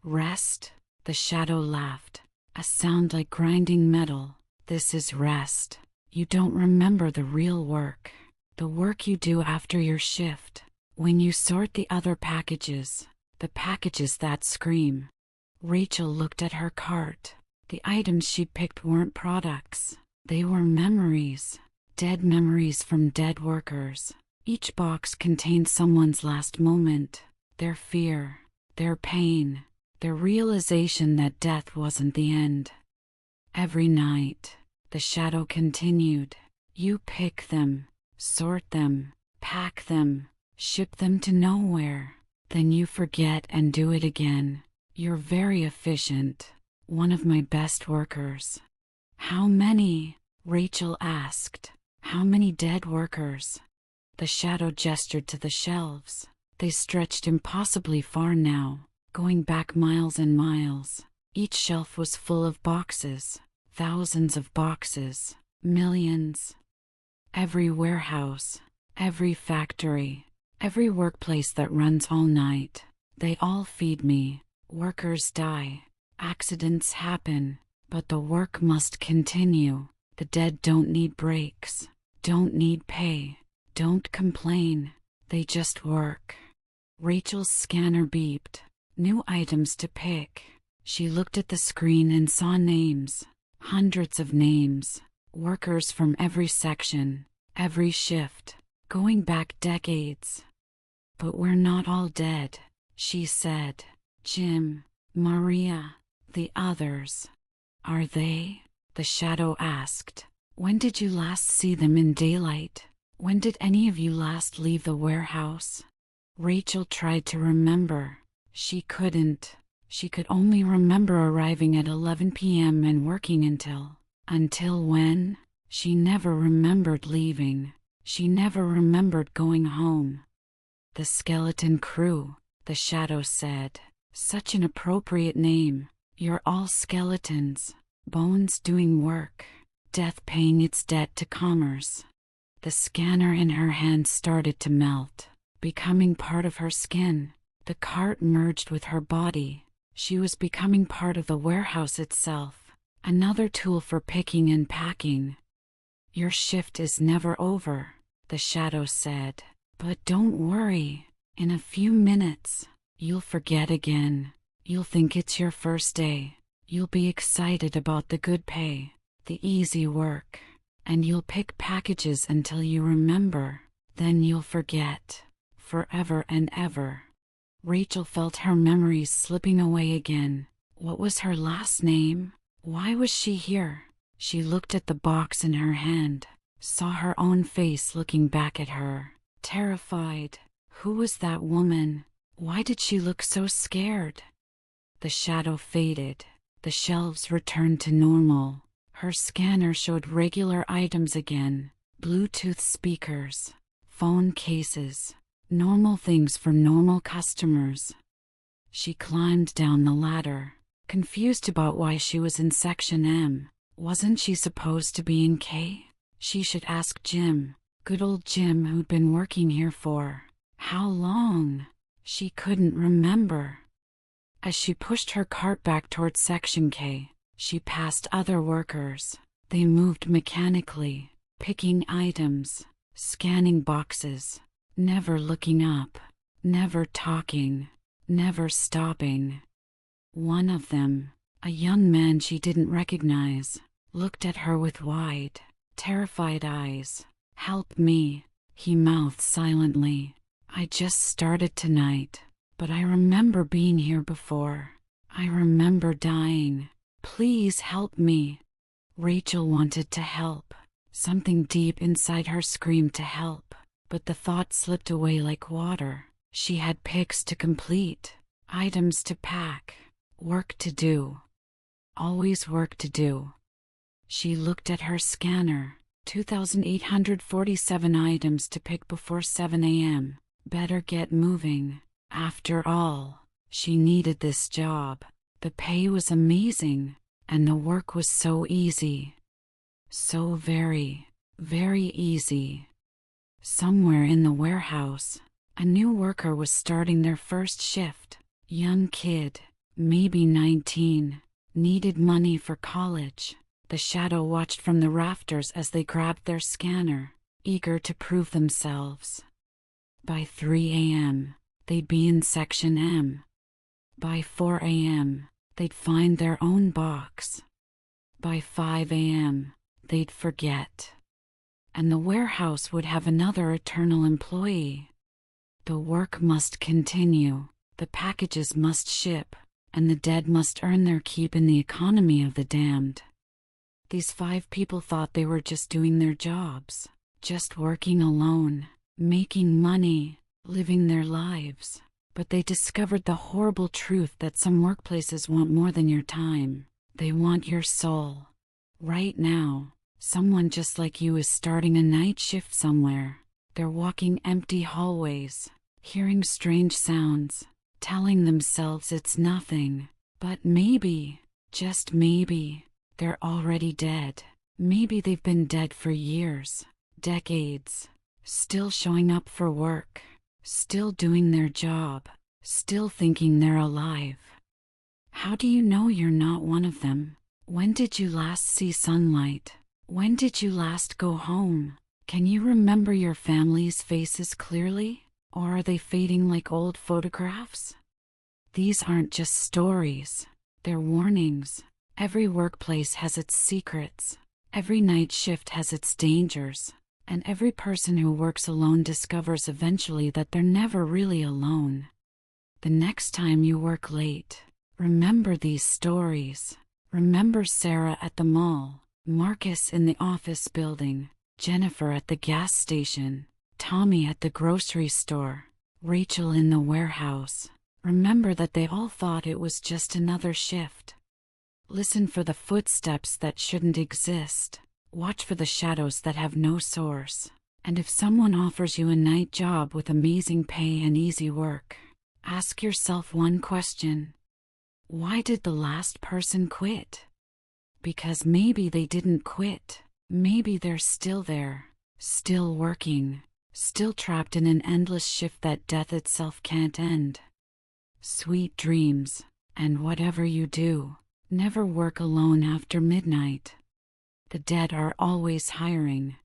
"Rest?" The shadow laughed, a sound like grinding metal. "This is rest. You don't remember the real work. The work you do after your shift. When you sort the other packages. The packages that scream." Rachel looked at her cart. The items she'd picked weren't products. They were memories. Dead memories from dead workers. Each box contained someone's last moment. Their fear. Their pain. Their realization that death wasn't the end. "Every night," the shadow continued, "you pick them, sort them, pack them, ship them to nowhere. Then you forget and do it again. You're very efficient. One of my best workers." "How many?" Rachel asked. "How many dead workers?" The shadow gestured to the shelves. They stretched impossibly far now, going back miles and miles. Each shelf was full of boxes. Thousands of boxes. Millions. Every warehouse. Every factory. Every workplace that runs all night. They all feed me. Workers die. Accidents happen. But the work must continue. The dead don't need breaks. Don't need pay. Don't complain. They just work. Rachel's scanner beeped. New items to pick. She looked at the screen and saw names. Hundreds of names. Workers from every section. Every shift. Going back decades. "But we're not all dead," she said. "Jim, Maria, the others. Are they?" the shadow asked. "When did you last see them in daylight? When did any of you last leave the warehouse?" Rachel tried to remember. She couldn't. She could only remember arriving at 11 p.m. and working until when? She never remembered leaving. She never remembered going home. "The Skeleton Crew," the shadow said. "Such an appropriate name. You're all skeletons. Bones doing work. Death paying its debt to commerce." The scanner in her hand started to melt, becoming part of her skin. The cart merged with her body. She was becoming part of the warehouse itself, another tool for picking and packing. "Your shift is never over," the shadow said. "But don't worry. In a few minutes, you'll forget again. You'll think it's your first day. You'll be excited about the good pay, the easy work. And you'll pick packages until you remember. Then you'll forget. Forever and ever." Rachel felt her memories slipping away again. What was her last name? Why was she here? She looked at the box in her hand, saw her own face looking back at her, terrified. Who was that woman? Why did she look so scared? The shadow faded. The shelves returned to normal. Her scanner showed regular items again. Bluetooth speakers, phone cases, normal things for normal customers. She climbed down the ladder, confused about why she was in Section M. Wasn't she supposed to be in K? She should ask Jim. Good old Jim who'd been working here for how long? She couldn't remember. As she pushed her cart back towards Section K, she passed other workers. They moved mechanically, picking items, scanning boxes. never looking up, never talking, never stopping. One of them, a young man she didn't recognize, looked at her with wide, terrified eyes. "Help me," he mouthed silently. "I just started tonight, but I remember being here before. I remember dying. Please help me." Rachel wanted to help. Something deep inside her screamed to help, but the thought slipped away like water. She had pics to complete, items to pack, work to do. Always work to do. She looked at her scanner. 2,847 items to pick before 7 a.m. Better get moving. After all, she needed this job. The pay was amazing, and the work was so easy. So very, very easy. Somewhere in the warehouse, a new worker was starting their first shift. Young kid, maybe 19, needed money for college. The shadow watched from the rafters as they grabbed their scanner, eager to prove themselves. By 3 a.m., they'd be in Section M. By 4 a.m., they'd find their own box. By 5 a.m., they'd forget. And the warehouse would have another eternal employee. The work must continue, the packages must ship, and the dead must earn their keep in the economy of the damned. These 5 people thought they were just doing their jobs, just working alone, making money, living their lives. But they discovered the horrible truth that some workplaces want more than your time. They want your soul. Right now, someone just like you is starting a night shift somewhere. They're walking empty hallways, hearing strange sounds, telling themselves it's nothing. But maybe, just maybe, they're already dead. Maybe they've been dead for years, decades, still showing up for work, still doing their job, still thinking they're alive. How do you know you're not one of them? When did you last see sunlight? When did you last go home? Can you remember your family's faces clearly? Or are they fading like old photographs? These aren't just stories, they're warnings. Every workplace has its secrets, every night shift has its dangers, and every person who works alone discovers eventually that they're never really alone. The next time you work late, remember these stories. Remember Sarah at the mall, Marcus in the office building, Jennifer at the gas station, Tommy at the grocery store, Rachel in the warehouse. Remember that they all thought it was just another shift. Listen for the footsteps that shouldn't exist. Watch for the shadows that have no source. And if someone offers you a night job with amazing pay and easy work, ask yourself one question. Why did the last person quit? Because maybe they didn't quit. Maybe they're still there, still working, still trapped in an endless shift that death itself can't end. Sweet dreams, and whatever you do, never work alone after midnight. The dead are always hiring.